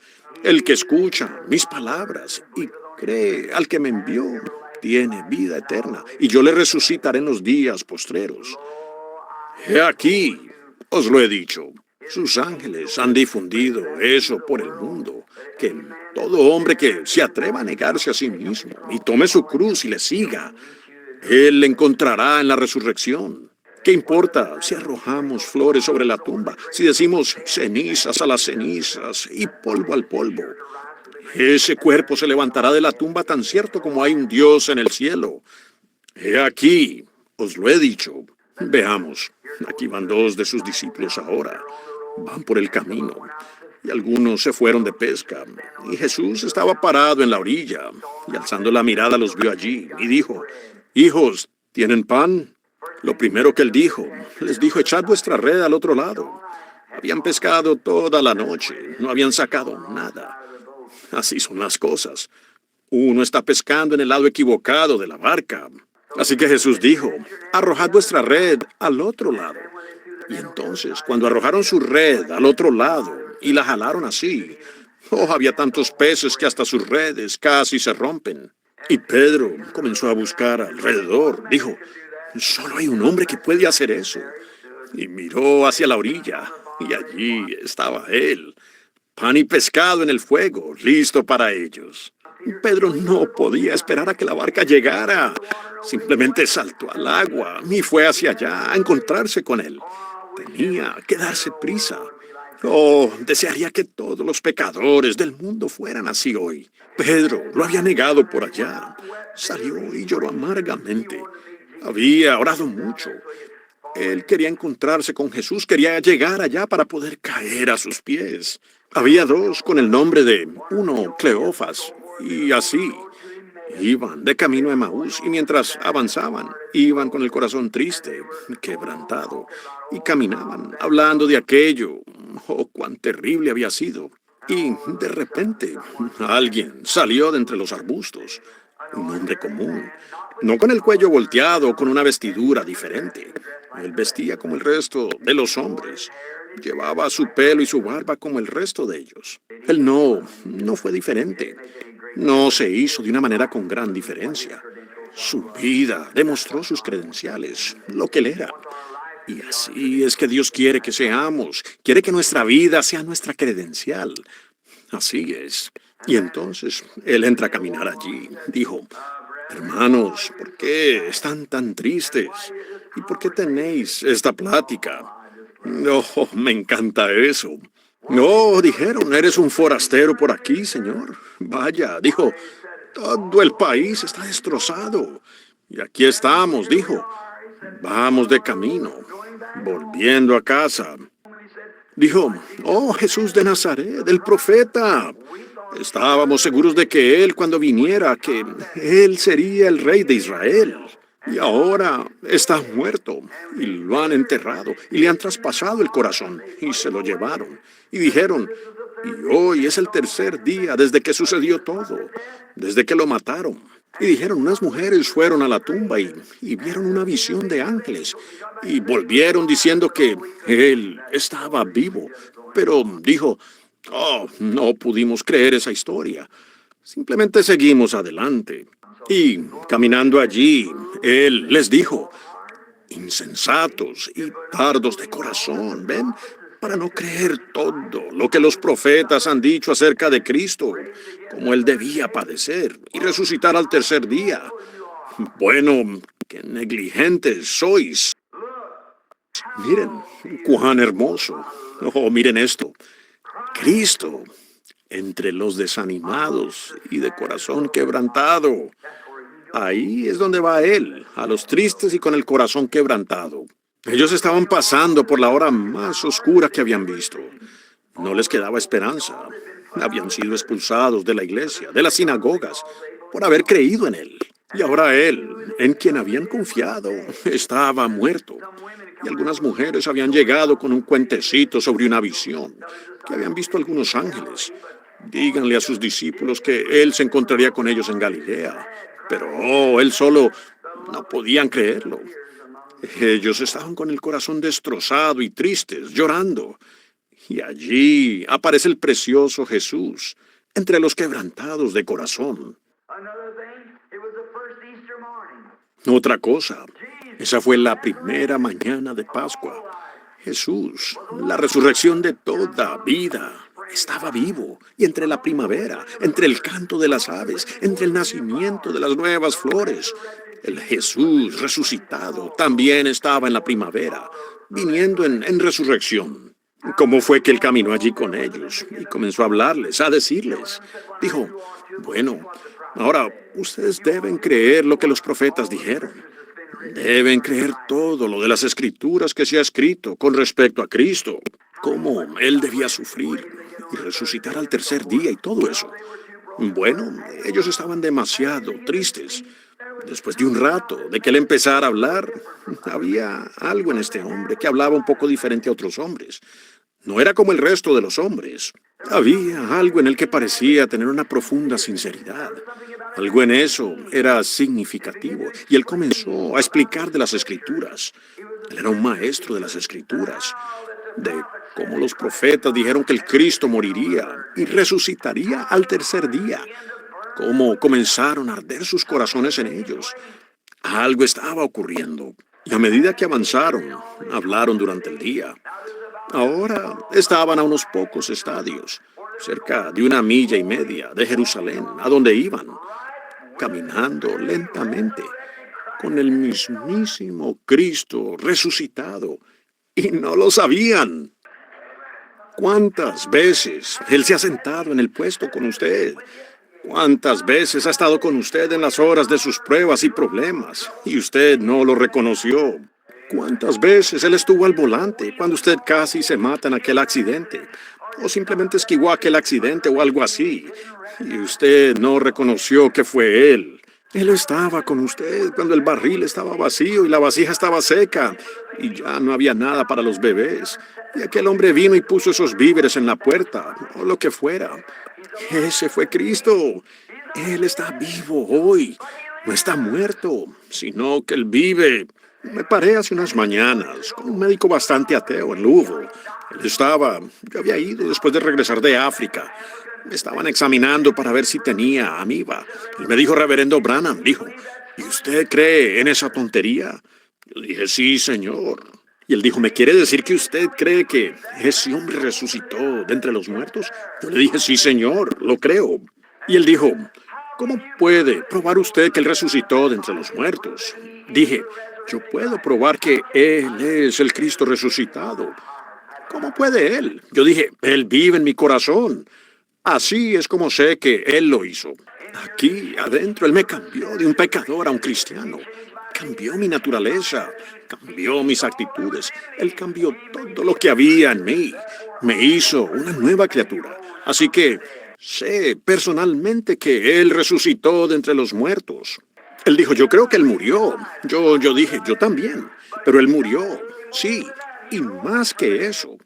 el que escucha mis palabras y cree al que me envió, tiene vida eterna, y yo le resucitaré en los días postreros. He aquí, os lo he dicho, sus ángeles han difundido eso por el mundo, que todo hombre que se atreva a negarse a sí mismo y tome su cruz y le siga, él le encontrará en la resurrección. ¿Qué importa si arrojamos flores sobre la tumba, si decimos cenizas a las cenizas y polvo al polvo? Ese cuerpo se levantará de la tumba tan cierto como hay un Dios en el cielo. He aquí, os lo he dicho. Veamos, aquí van dos de sus discípulos ahora. Van por el camino. y algunos se fueron de pesca. Y Jesús estaba parado en la orilla, y alzando la mirada los vio allí, y dijo, hijos, ¿tienen pan? Lo primero que él dijo, les dijo, echad vuestra red al otro lado. Habían pescado toda la noche, no habían sacado nada. Así son las cosas. Uno está pescando en el lado equivocado de la barca. Así que Jesús dijo, arrojad vuestra red al otro lado. Y entonces, cuando arrojaron su red al otro lado y la jalaron así, había tantos peces que hasta sus redes casi se rompen. Y Pedro comenzó a buscar alrededor. Dijo, solo hay un hombre que puede hacer eso. Y miró hacia la orilla, y allí estaba él, pan y pescado en el fuego, listo para ellos. Pedro no podía esperar a que la barca llegara. Simplemente saltó al agua y fue hacia allá a encontrarse con él. Tenía que darse prisa. Desearía que todos los pecadores del mundo fueran así hoy. Pedro lo había negado por allá. Salió y lloró amargamente. Había orado mucho. Él quería encontrarse con Jesús, quería llegar allá para poder caer a sus pies. Había dos con el nombre de uno, Cleofas, y así. Iban de camino a Emaús y mientras avanzaban, iban con el corazón triste, quebrantado, y caminaban hablando de aquello. Cuán terrible había sido. Y de repente, alguien salió de entre los arbustos. Un hombre común, no con el cuello volteado, con una vestidura diferente. Él vestía como el resto de los hombres. Llevaba su pelo y su barba como el resto de ellos. Él no fue diferente. No se hizo de una manera con gran diferencia. Su vida demostró sus credenciales, lo que él era. Y así es que Dios quiere que seamos. Quiere que nuestra vida sea nuestra credencial. Así es. Y entonces él entra a caminar allí. Dijo, hermanos, ¿por qué están tan tristes? ¿Y por qué tenéis esta plática? Me encanta eso. No, dijeron, eres un forastero por aquí, señor. Vaya, dijo, todo el país está destrozado. Y aquí estamos, dijo. Vamos de camino, volviendo a casa. Dijo, Jesús de Nazaret, el profeta. Estábamos seguros de que él, cuando viniera, que él sería el rey de Israel. Y ahora está muerto, y lo han enterrado, y le han traspasado el corazón, y se lo llevaron. Y dijeron, y hoy es el tercer día desde que sucedió todo, desde que lo mataron. Y dijeron, unas mujeres fueron a la tumba y vieron una visión de ángeles, y volvieron diciendo que él estaba vivo. Pero dijo, no pudimos creer esa historia. Simplemente seguimos adelante. Y caminando allí, él les dijo, insensatos y tardos de corazón, ¿ven? Para no creer todo lo que los profetas han dicho acerca de Cristo, como él debía padecer y resucitar al tercer día. Bueno, qué negligentes sois. Miren, cuán hermoso. Miren esto. Cristo entre los desanimados y de corazón quebrantado. Ahí es donde va él, a los tristes y con el corazón quebrantado. Ellos estaban pasando por la hora más oscura que habían visto. No les quedaba esperanza. Habían sido expulsados de la iglesia, de las sinagogas, por haber creído en él. Y ahora él, en quien habían confiado, estaba muerto. Y algunas mujeres habían llegado con un cuentecito sobre una visión, que habían visto algunos ángeles. Díganle a sus discípulos que él se encontraría con ellos en Galilea. Pero él solo no podían creerlo. Ellos estaban con el corazón destrozado y tristes, llorando. Y allí aparece el precioso Jesús, entre los quebrantados de corazón. Otra cosa, esa fue la primera mañana de Pascua. Jesús, la resurrección de toda vida, estaba vivo, y entre la primavera, entre el canto de las aves, entre el nacimiento de las nuevas flores, el Jesús resucitado también estaba en la primavera, viniendo en resurrección. ¿Cómo fue que él caminó allí con ellos y comenzó a hablarles, a decirles? Dijo, bueno, ahora ustedes deben creer lo que los profetas dijeron. Deben creer todo lo de las escrituras que se ha escrito con respecto a Cristo, cómo él debía sufrir y resucitar al tercer día y todo eso. Bueno, ellos estaban demasiado tristes. Después de un rato de que él empezara a hablar, había algo en este hombre que hablaba un poco diferente a otros hombres. No era como el resto de los hombres. Había algo en él que parecía tener una profunda sinceridad. Algo en eso era significativo y él comenzó a explicar de las escrituras. Él era un maestro de las escrituras, de cómo los profetas dijeron que el Cristo moriría y resucitaría al tercer día, cómo comenzaron a arder sus corazones en ellos. Algo estaba ocurriendo y a medida que avanzaron, hablaron durante el día. Ahora estaban a unos pocos estadios, cerca de 1,5 millas de Jerusalén, a donde iban, caminando lentamente, con el mismísimo Cristo resucitado, y no lo sabían. ¿Cuántas veces Él se ha sentado en el puesto con usted? ¿Cuántas veces ha estado con usted en las horas de sus pruebas y problemas y usted no lo reconoció? ¿Cuántas veces Él estuvo al volante cuando usted casi se mata en aquel accidente? O simplemente esquivó aquel accidente o algo así y usted no reconoció que fue Él. Él estaba con usted cuando el barril estaba vacío y la vasija estaba seca y ya no había nada para los bebés. Y aquel hombre vino y puso esos víveres en la puerta o lo que fuera. Ese fue Cristo. Él está vivo hoy. No está muerto, sino que Él vive. Me paré hace unas mañanas con un médico bastante ateo en Louisville. Yo había ido después de regresar de África. Me estaban examinando para ver si tenía amiba. Y me dijo, Reverendo Branham, dijo, ¿y usted cree en esa tontería? Yo dije, sí, señor. Y él dijo, ¿me quiere decir que usted cree que ese hombre resucitó de entre los muertos? Yo le dije, sí, señor, lo creo. Y él dijo, ¿cómo puede probar usted que él resucitó de entre los muertos? Dije, yo puedo probar que Él es el Cristo resucitado. ¿Cómo puede Él? Yo dije, Él vive en mi corazón. Así es como sé que Él lo hizo. Aquí, adentro, Él me cambió de un pecador a un cristiano. Cambió mi naturaleza, cambió mis actitudes. Él cambió todo lo que había en mí. Me hizo una nueva criatura. Así que sé personalmente que Él resucitó de entre los muertos. Él dijo, yo creo que Él murió. Yo dije, yo también. Pero Él murió, sí. Y más que eso,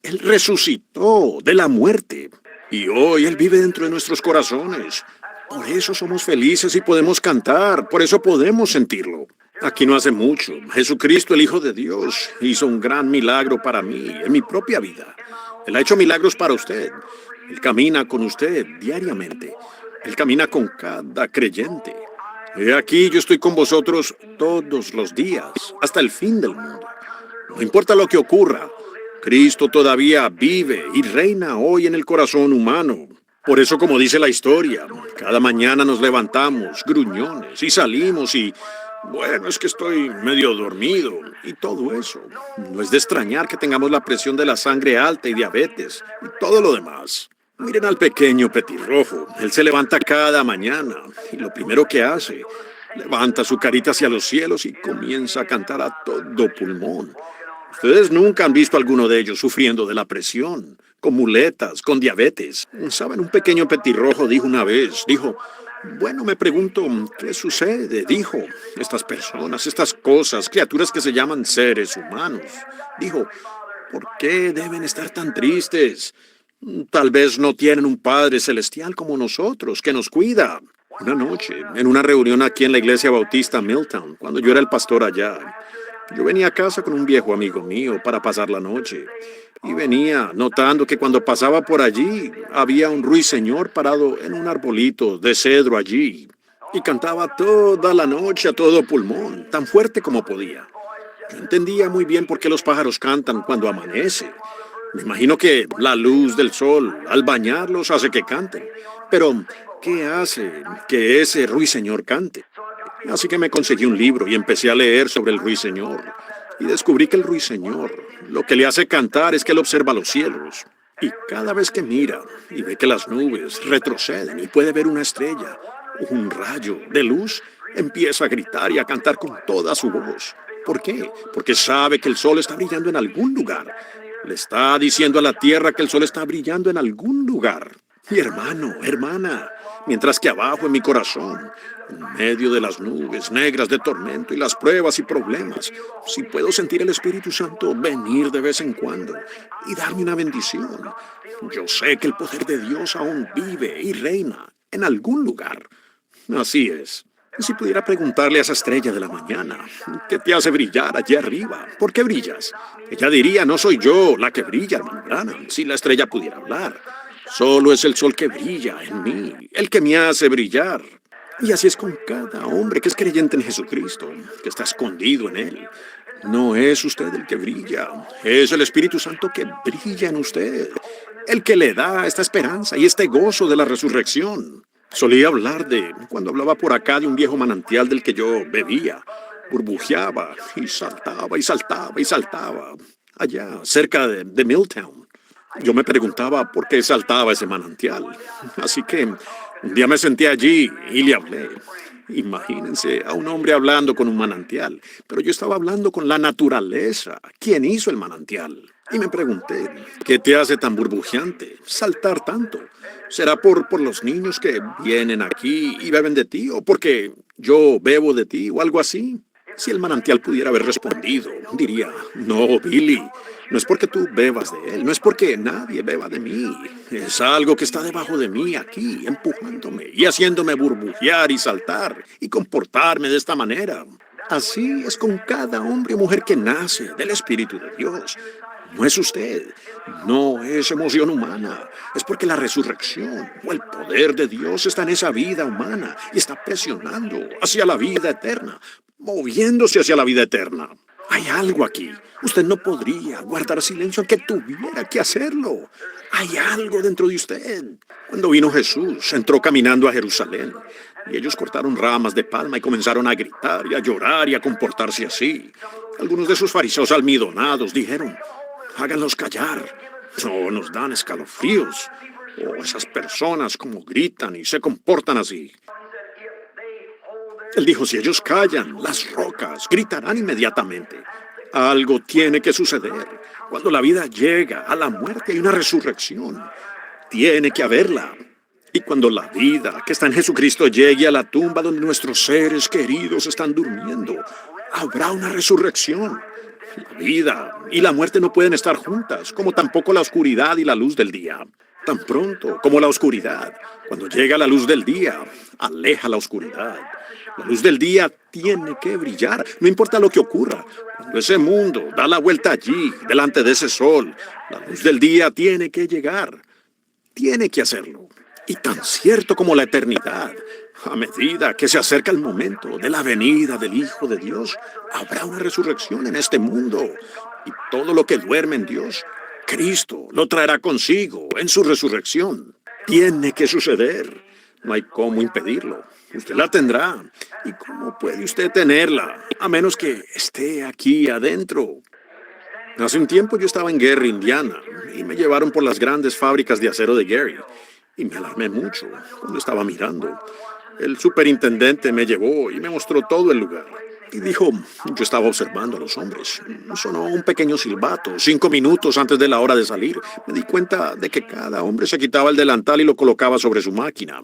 Él resucitó de la muerte. Y hoy Él vive dentro de nuestros corazones. Por eso somos felices y podemos cantar. Por eso podemos sentirlo. Aquí no hace mucho, Jesucristo, el Hijo de Dios, hizo un gran milagro para mí, en mi propia vida. Él ha hecho milagros para usted. Él camina con usted diariamente. Él camina con cada creyente. He aquí, yo estoy con vosotros todos los días, hasta el fin del mundo. No importa lo que ocurra, Cristo todavía vive y reina hoy en el corazón humano. Por eso, como dice la historia, cada mañana nos levantamos gruñones y salimos y, bueno, es que estoy medio dormido y todo eso. No es de extrañar que tengamos la presión de la sangre alta y diabetes y todo lo demás. Miren al pequeño petirrojo. Él se levanta cada mañana y lo primero que hace, levanta su carita hacia los cielos y comienza a cantar a todo pulmón. Ustedes nunca han visto a alguno de ellos sufriendo de la presión, con muletas, con diabetes. ¿Saben? Un pequeño petirrojo dijo una vez, bueno, me pregunto, ¿qué sucede? Dijo, estas personas, estas cosas, criaturas que se llaman seres humanos. Dijo, ¿por qué deben estar tan tristes? Tal vez no tienen un Padre Celestial como nosotros, que nos cuida. Una noche, en una reunión aquí en la Iglesia Bautista Milltown, cuando yo era el pastor allá, yo venía a casa con un viejo amigo mío para pasar la noche. Y venía notando que cuando pasaba por allí, había un ruiseñor parado en un arbolito de cedro allí. Y cantaba toda la noche a todo pulmón, tan fuerte como podía. Yo entendía muy bien por qué los pájaros cantan cuando amanece. Me imagino que la luz del sol al bañarlos hace que canten. Pero, ¿qué hace que ese ruiseñor cante? Así que me conseguí un libro y empecé a leer sobre el ruiseñor. Y descubrí que el ruiseñor lo que le hace cantar es que él observa los cielos. Y cada vez que mira y ve que las nubes retroceden y puede ver una estrella, un rayo de luz, empieza a gritar y a cantar con toda su voz. ¿Por qué? Porque sabe que el sol está brillando en algún lugar. Le está diciendo a la tierra que el sol está brillando en algún lugar. Mi hermano, hermana, mientras que abajo en mi corazón, en medio de las nubes negras de tormento y las pruebas y problemas, si puedo sentir el Espíritu Santo venir de vez en cuando y darme una bendición, yo sé que el poder de Dios aún vive y reina en algún lugar. Así es. Y si pudiera preguntarle a esa estrella de la mañana, ¿qué te hace brillar allí arriba? ¿Por qué brillas? Ella diría, no soy yo la que brilla, hermano Branham, si la estrella pudiera hablar. Solo es el sol que brilla en mí, el que me hace brillar. Y así es con cada hombre que es creyente en Jesucristo, que está escondido en Él. No es usted el que brilla, es el Espíritu Santo que brilla en usted, el que le da esta esperanza y este gozo de la resurrección. Solía hablar cuando hablaba por acá de un viejo manantial del que yo bebía, burbujeaba y saltaba y saltaba y saltaba, allá cerca de Milltown. Yo me preguntaba por qué saltaba ese manantial. Así que un día me senté allí y le hablé. Imagínense a un hombre hablando con un manantial, pero yo estaba hablando con la naturaleza. ¿Quién hizo el manantial? Y me pregunté, ¿qué te hace tan burbujeante? Saltar tanto. ¿Será por los niños que vienen aquí y beben de ti? ¿O porque yo bebo de ti o algo así? Si el manantial pudiera haber respondido, diría, no, Billy, no es porque tú bebas de él, no es porque nadie beba de mí. Es algo que está debajo de mí aquí, empujándome y haciéndome burbujear y saltar y comportarme de esta manera. Así es con cada hombre o mujer que nace del Espíritu de Dios. No es usted, no es emoción humana, es porque la resurrección o el poder de Dios está en esa vida humana y está presionando hacia la vida eterna, moviéndose hacia la vida eterna. Hay algo aquí. Usted no podría guardar silencio aunque tuviera que hacerlo. Hay algo dentro de usted. Cuando vino Jesús, entró caminando a Jerusalén y ellos cortaron ramas de palma y comenzaron a gritar y a llorar y a comportarse así. Algunos de sus fariseos almidonados dijeron, háganlos callar. No nos dan escalofríos. Oh, esas personas como gritan y se comportan así. Él dijo, si ellos callan, las rocas gritarán inmediatamente. Algo tiene que suceder. Cuando la vida llega a la muerte hay una resurrección. Tiene que haberla. Y cuando la vida que está en Jesucristo llegue a la tumba donde nuestros seres queridos están durmiendo, habrá una resurrección. La vida y la muerte no pueden estar juntas, como tampoco la oscuridad y la luz del día. Tan pronto como la oscuridad, cuando llega la luz del día, aleja la oscuridad. La luz del día tiene que brillar, no importa lo que ocurra. Cuando ese mundo da la vuelta allí, delante de ese sol, la luz del día tiene que llegar. Tiene que hacerlo. Y tan cierto como la eternidad, a medida que se acerca el momento de la venida del Hijo de Dios, habrá una resurrección en este mundo. Y todo lo que duerme en Dios, Cristo lo traerá consigo en su resurrección. Tiene que suceder. No hay cómo impedirlo. Usted la tendrá. ¿Y cómo puede usted tenerla? A menos que esté aquí adentro. Hace un tiempo yo estaba en Gary, Indiana, y me llevaron por las grandes fábricas de acero de Gary. Y me alarmé mucho cuando estaba mirando. El superintendente me llevó y me mostró todo el lugar. Y dijo, yo estaba observando a los hombres. Sonó un pequeño silbato, 5 minutos antes de la hora de salir. Me di cuenta de que cada hombre se quitaba el delantal y lo colocaba sobre su máquina.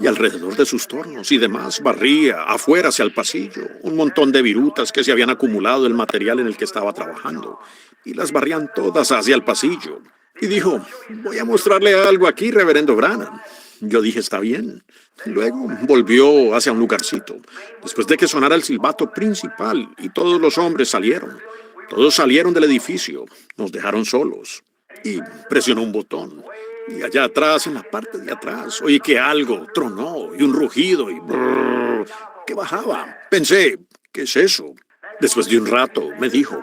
Y alrededor de sus tornos y demás barría afuera hacia el pasillo un montón de virutas que se habían acumulado del material en el que estaba trabajando. Y las barrían todas hacia el pasillo. Y dijo, voy a mostrarle algo aquí, reverendo Branham. Yo dije, está bien. Luego volvió hacia un lugarcito, después de que sonara el silbato principal y todos los hombres salieron. Todos salieron del edificio, nos dejaron solos. Y presionó un botón. Y allá atrás, en la parte de atrás, oí que algo tronó y un rugido y brrr, que bajaba. Pensé, ¿qué es eso? Después de un rato me dijo,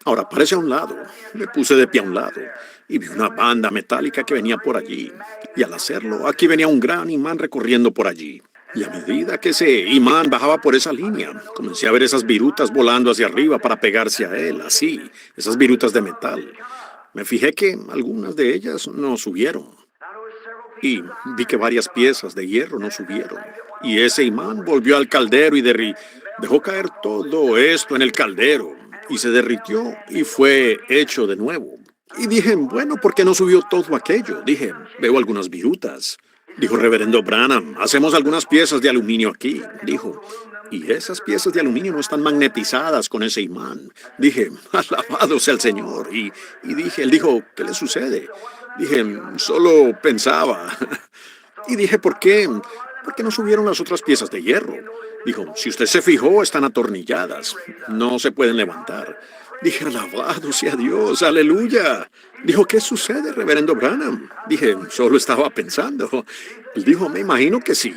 ahora párese a un lado. Me puse de pie a un lado y vi una banda metálica que venía por allí. Y al hacerlo, aquí venía un gran imán recorriendo por allí. Y a medida que ese imán bajaba por esa línea, comencé a ver esas virutas volando hacia arriba para pegarse a él, así, esas virutas de metal. Me fijé que algunas de ellas no subieron. Y vi que varias piezas de hierro no subieron. Y ese imán volvió al caldero y dejó caer todo esto en el caldero. y se derritió y fue hecho de nuevo. Y dije, bueno, ¿por qué no subió todo aquello? Dije, veo algunas virutas. Dijo Reverendo Branham, hacemos algunas piezas de aluminio aquí. Dijo, y esas piezas de aluminio no están magnetizadas con ese imán. Dije, alabado sea el Señor. Y dije, él dijo, ¿qué le sucede? Dije, solo pensaba. Y dije, ¿por qué? ¿Por qué no subieron las otras piezas de hierro? Dijo, si usted se fijó, están atornilladas. No se pueden levantar. Dije, alabado sea Dios, aleluya. Dijo, ¿qué sucede, Reverendo Branham? Dije, solo estaba pensando. Él dijo, me imagino que sí.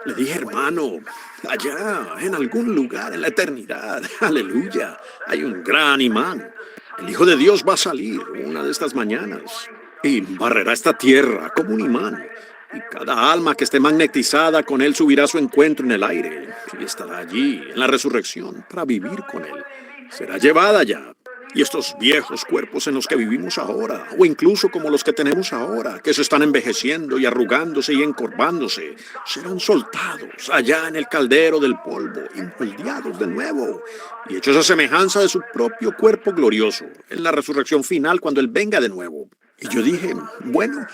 Le dije, hermano, allá, en algún lugar, en la eternidad, aleluya, hay un gran imán. El Hijo de Dios va a salir una de estas mañanas y barrerá esta tierra como un imán. Y cada alma que esté magnetizada con él subirá a su encuentro en el aire y estará allí en la resurrección para vivir con él. Será llevada ya. Y estos viejos cuerpos en los que vivimos ahora, o incluso como los que tenemos ahora, que se están envejeciendo y arrugándose y encorvándose, serán soltados allá en el caldero del polvo y moldeados de nuevo, y hechos a semejanza de su propio cuerpo glorioso, en la resurrección final cuando Él venga de nuevo. Y yo dije, bueno,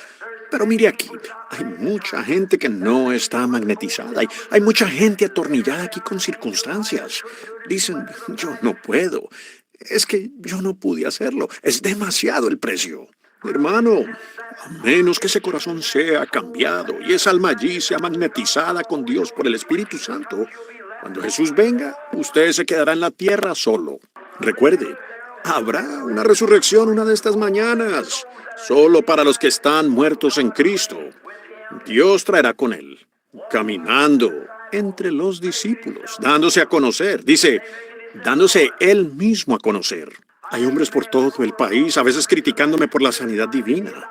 pero mire aquí, hay mucha gente que no está magnetizada, hay mucha gente atornillada aquí con circunstancias. Dicen, yo no puedo. Es que yo no pude hacerlo. Es demasiado el precio. Hermano, a menos que ese corazón sea cambiado y esa alma allí sea magnetizada con Dios por el Espíritu Santo, cuando Jesús venga, usted se quedará en la tierra solo. Recuerde, habrá una resurrección una de estas mañanas, solo para los que están muertos en Cristo. Dios traerá con él, caminando entre los discípulos, dándose a conocer. Dice, dándose él mismo a conocer. Hay hombres por todo el país, a veces criticándome por la sanidad divina.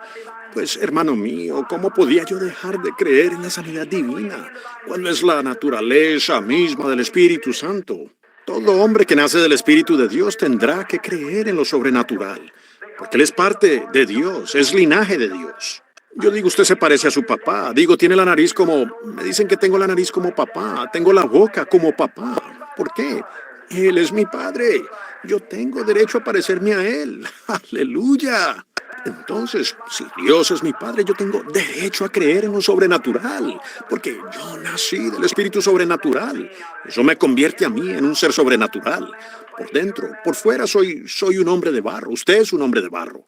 Pues, hermano mío, ¿cómo podía yo dejar de creer en la sanidad divina? ¿Cuál es la naturaleza misma del Espíritu Santo? Todo hombre que nace del Espíritu de Dios tendrá que creer en lo sobrenatural, porque él es parte de Dios, es linaje de Dios. Yo digo, usted se parece a su papá. Digo, tiene la nariz como... Me dicen que tengo la nariz como papá. Tengo la boca como papá. ¿Por qué? Él es mi padre. Yo tengo derecho a parecerme a él. ¡Aleluya! Entonces, si Dios es mi padre, yo tengo derecho a creer en lo sobrenatural, porque yo nací del espíritu sobrenatural. Eso me convierte a mí en un ser sobrenatural. Por dentro, por fuera soy un hombre de barro. Usted es un hombre de barro.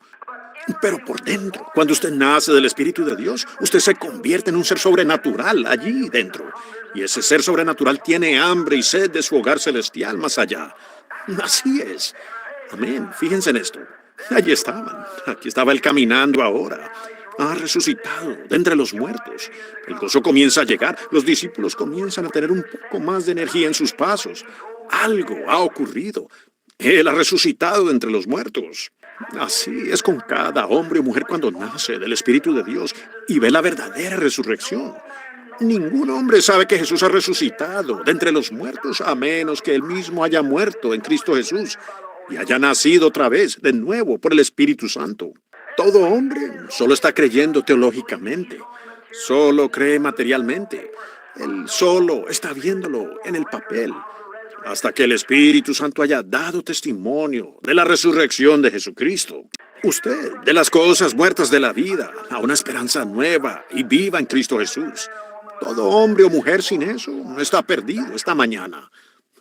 Pero por dentro, cuando usted nace del Espíritu de Dios, usted se convierte en un ser sobrenatural allí dentro. Y ese ser sobrenatural tiene hambre y sed de su hogar celestial más allá. Así es. Amén. Fíjense en esto. Allí estaban. Aquí estaba él caminando ahora. Ha resucitado de entre los muertos. El gozo comienza a llegar. Los discípulos comienzan a tener un poco más de energía en sus pasos. Algo ha ocurrido. Él ha resucitado de entre los muertos. Así es con cada hombre o mujer cuando nace del Espíritu de Dios y ve la verdadera resurrección. Ningún hombre sabe que Jesús ha resucitado de entre los muertos a menos que él mismo haya muerto en Cristo Jesús y haya nacido otra vez de nuevo por el Espíritu Santo. Todo hombre solo está creyendo teológicamente, solo cree materialmente. Él solo está viéndolo en el papel, hasta que el Espíritu Santo haya dado testimonio de la resurrección de Jesucristo. Usted, de las cosas muertas de la vida, a una esperanza nueva y viva en Cristo Jesús. Todo hombre o mujer sin eso no está perdido esta mañana.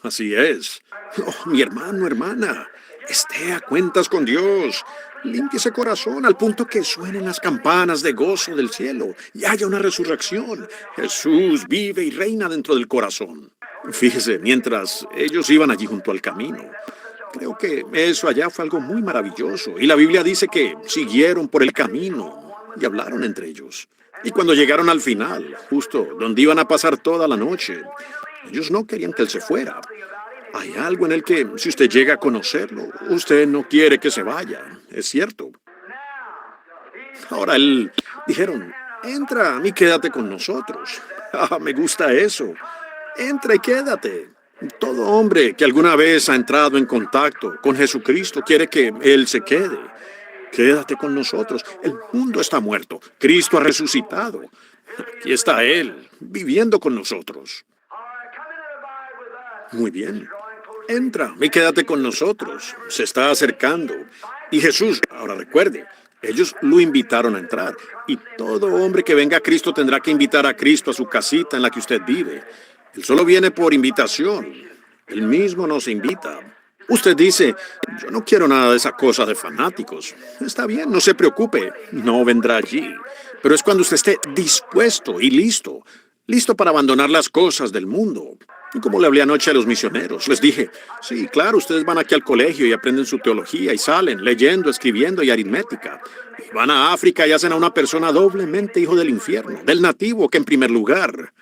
Así es. Oh, mi hermano, hermana, esté a cuentas con Dios. Limpie ese corazón al punto que suenen las campanas de gozo del cielo y haya una resurrección. Jesús vive y reina dentro del corazón. Fíjese, mientras ellos iban allí junto al camino, creo que eso allá fue algo muy maravilloso. Y la Biblia dice que siguieron por el camino y hablaron entre ellos. Y cuando llegaron al final, justo donde iban a pasar toda la noche, ellos no querían que él se fuera. Hay algo en él que, si usted llega a conocerlo, usted no quiere que se vaya. Es cierto. Ahora dijeron, entra y quédate con nosotros. Ah, me gusta eso. Entra y quédate. Todo hombre que alguna vez ha entrado en contacto con Jesucristo quiere que Él se quede. Quédate con nosotros. El mundo está muerto. Cristo ha resucitado. Aquí está Él, viviendo con nosotros. Muy bien. entra y quédate con nosotros. Se está acercando. Y Jesús, ahora recuerde, ellos lo invitaron a entrar. Y todo hombre que venga a Cristo tendrá que invitar a Cristo a su casita en la que usted vive. Él solo viene por invitación. Él mismo nos invita. Usted dice, yo no quiero nada de esa cosa de fanáticos. Está bien, no se preocupe, no vendrá allí. Pero es cuando usted esté dispuesto y listo, listo para abandonar las cosas del mundo. Y como le hablé anoche a los misioneros, les dije, sí, claro, ustedes van aquí al colegio y aprenden su teología y salen leyendo, escribiendo y aritmética. Y van a África y hacen a una persona doblemente hijo del infierno, del nativo que en primer lugar.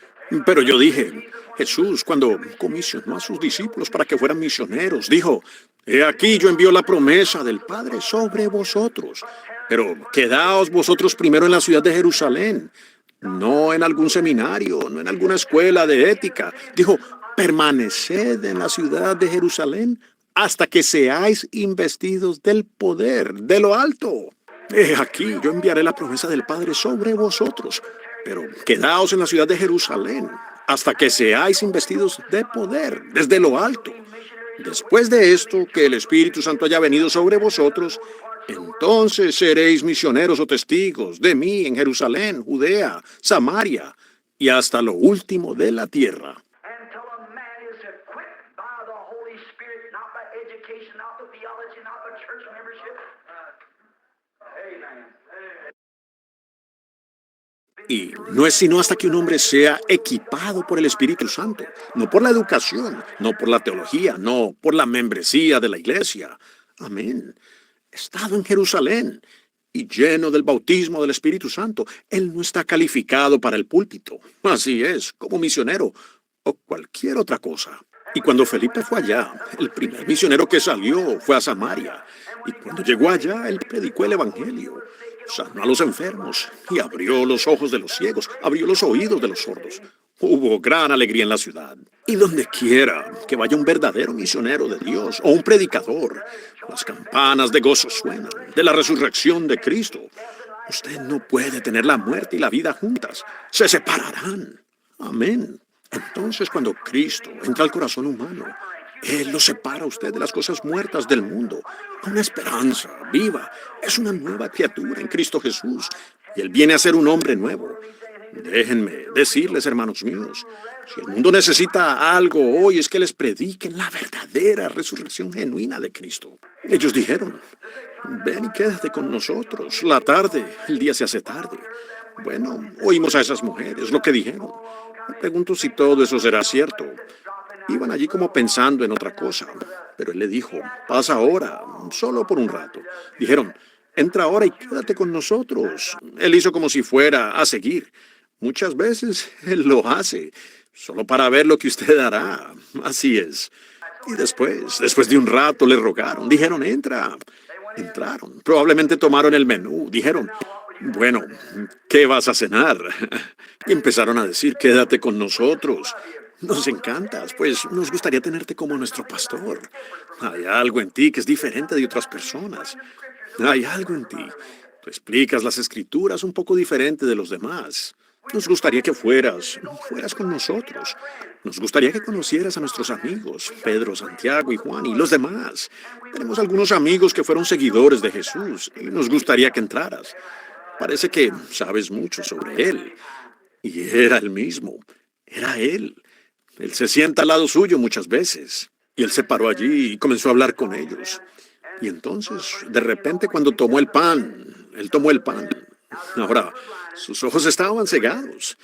Pero yo dije, Jesús, cuando comisionó a sus discípulos para que fueran misioneros, dijo, he aquí yo envío la promesa del Padre sobre vosotros, pero quedaos vosotros primero en la ciudad de Jerusalén, no en algún seminario, no en alguna escuela de ética. Dijo, permaneced en la ciudad de Jerusalén hasta que seáis investidos del poder de lo alto. He aquí yo enviaré la promesa del Padre sobre vosotros, pero quedaos en la ciudad de Jerusalén hasta que seáis investidos de poder desde lo alto. Después de esto, que el Espíritu Santo haya venido sobre vosotros, entonces seréis misioneros o testigos de mí en Jerusalén, Judea, Samaria y hasta lo último de la tierra. Until a man is equipped by the Holy Spirit, not by education, not by theology, not by church membership. Amen. Y no es sino hasta que un hombre sea equipado por el Espíritu Santo, no por la educación, no por la teología, no por la membresía de la iglesia. Amén. Estado en Jerusalén y lleno del bautismo del Espíritu Santo, él no está calificado para el púlpito. Así es, como misionero o cualquier otra cosa. Y cuando Felipe fue allá, el primer misionero que salió fue a Samaria. Y cuando llegó allá, él predicó el Evangelio, sanó a los enfermos y abrió los ojos de los ciegos, abrió los oídos de los sordos. Hubo gran alegría en la ciudad. Y donde quiera que vaya un verdadero misionero de Dios o un predicador, las campanas de gozo suenan de la resurrección de Cristo. Usted no puede tener la muerte y la vida juntas. Se separarán. Amén. Entonces, cuando Cristo entra al corazón humano, Él lo separa a usted de las cosas muertas del mundo. Una esperanza viva. Es una nueva criatura en Cristo Jesús. Y Él viene a ser un hombre nuevo. Déjenme decirles, hermanos míos, si el mundo necesita algo hoy es que les prediquen la verdadera resurrección genuina de Cristo. Ellos dijeron, ven y quédate con nosotros. La tarde, el día se hace tarde. Bueno, oímos a esas mujeres lo que dijeron. Me pregunto si todo eso será cierto. Iban allí como pensando en otra cosa, pero él le dijo, pasa ahora, solo por un rato. Dijeron, entra ahora y quédate con nosotros. Él hizo como si fuera a seguir. Muchas veces él lo hace, solo para ver lo que usted hará. Así es. Y después de un rato le rogaron, dijeron, entra. Entraron, probablemente tomaron el menú, dijeron, bueno, ¿qué vas a cenar? Y empezaron a decir, quédate con nosotros. Nos encantas, pues nos gustaría tenerte como nuestro pastor. Hay algo en ti que es diferente de otras personas. Hay algo en ti. Tú explicas las escrituras un poco diferente de los demás. Nos gustaría que fueras con nosotros. Nos gustaría que conocieras a nuestros amigos, Pedro, Santiago y Juan y los demás. Tenemos algunos amigos que fueron seguidores de Jesús y nos gustaría que entraras. Parece que sabes mucho sobre él. Y era el mismo. Era él. Él se sienta al lado suyo muchas veces. Y él se paró allí y comenzó a hablar con ellos. Y entonces, de repente, cuando tomó el pan, él tomó el pan. Ahora, sus ojos estaban cegados.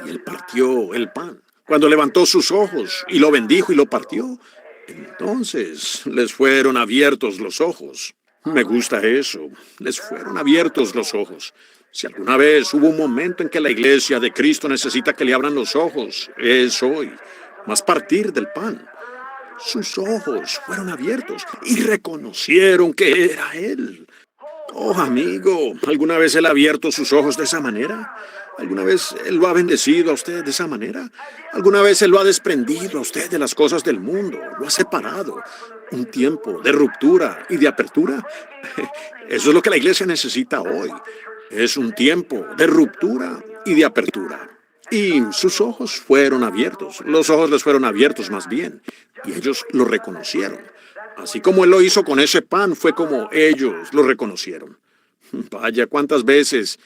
Y él partió el pan. Cuando levantó sus ojos y lo bendijo y lo partió, entonces les fueron abiertos los ojos. Me gusta eso. Les fueron abiertos los ojos. Si alguna vez hubo un momento en que la iglesia de Cristo necesita que le abran los ojos, es hoy. Más partir del pan. Sus ojos fueron abiertos y reconocieron que era Él. Oh, amigo, ¿alguna vez Él ha abierto sus ojos de esa manera? ¿Alguna vez Él lo ha bendecido a usted de esa manera? ¿Alguna vez Él lo ha desprendido a usted de las cosas del mundo? ¿Lo ha separado? ¿Un tiempo de ruptura y de apertura? Eso es lo que la iglesia necesita hoy. Es un tiempo de ruptura y de apertura. Y sus ojos fueron abiertos, los ojos les fueron abiertos más bien, y ellos lo reconocieron. Así como él lo hizo con ese pan, fue como ellos lo reconocieron. Vaya, cuántas veces.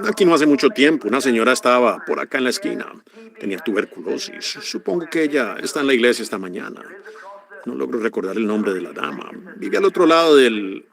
Aquí no hace mucho tiempo, una señora estaba por acá en la esquina. Tenía tuberculosis. Supongo que ella está en la iglesia esta mañana. No logro recordar el nombre de la dama. Vive al otro lado del...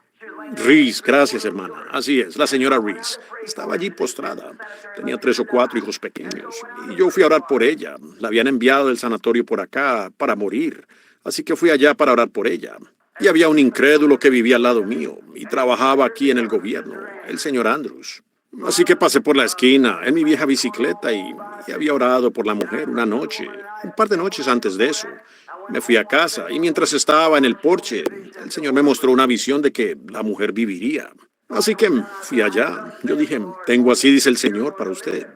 Reese, gracias hermana. Así es, la señora Reese. Estaba allí postrada. Tenía 3 o 4 hijos pequeños. Y yo fui a orar por ella. La habían enviado del sanatorio por acá para morir. Así que fui allá para orar por ella. Y había un incrédulo que vivía al lado mío y trabajaba aquí en el gobierno, el señor Andrews. Así que pasé por la esquina en mi vieja bicicleta y había orado por la mujer una noche, un par de noches antes de eso. Me fui a casa y mientras estaba en el porche, el Señor me mostró una visión de que la mujer viviría. Así que fui allá. Yo dije, tengo así, dice el Señor, para usted.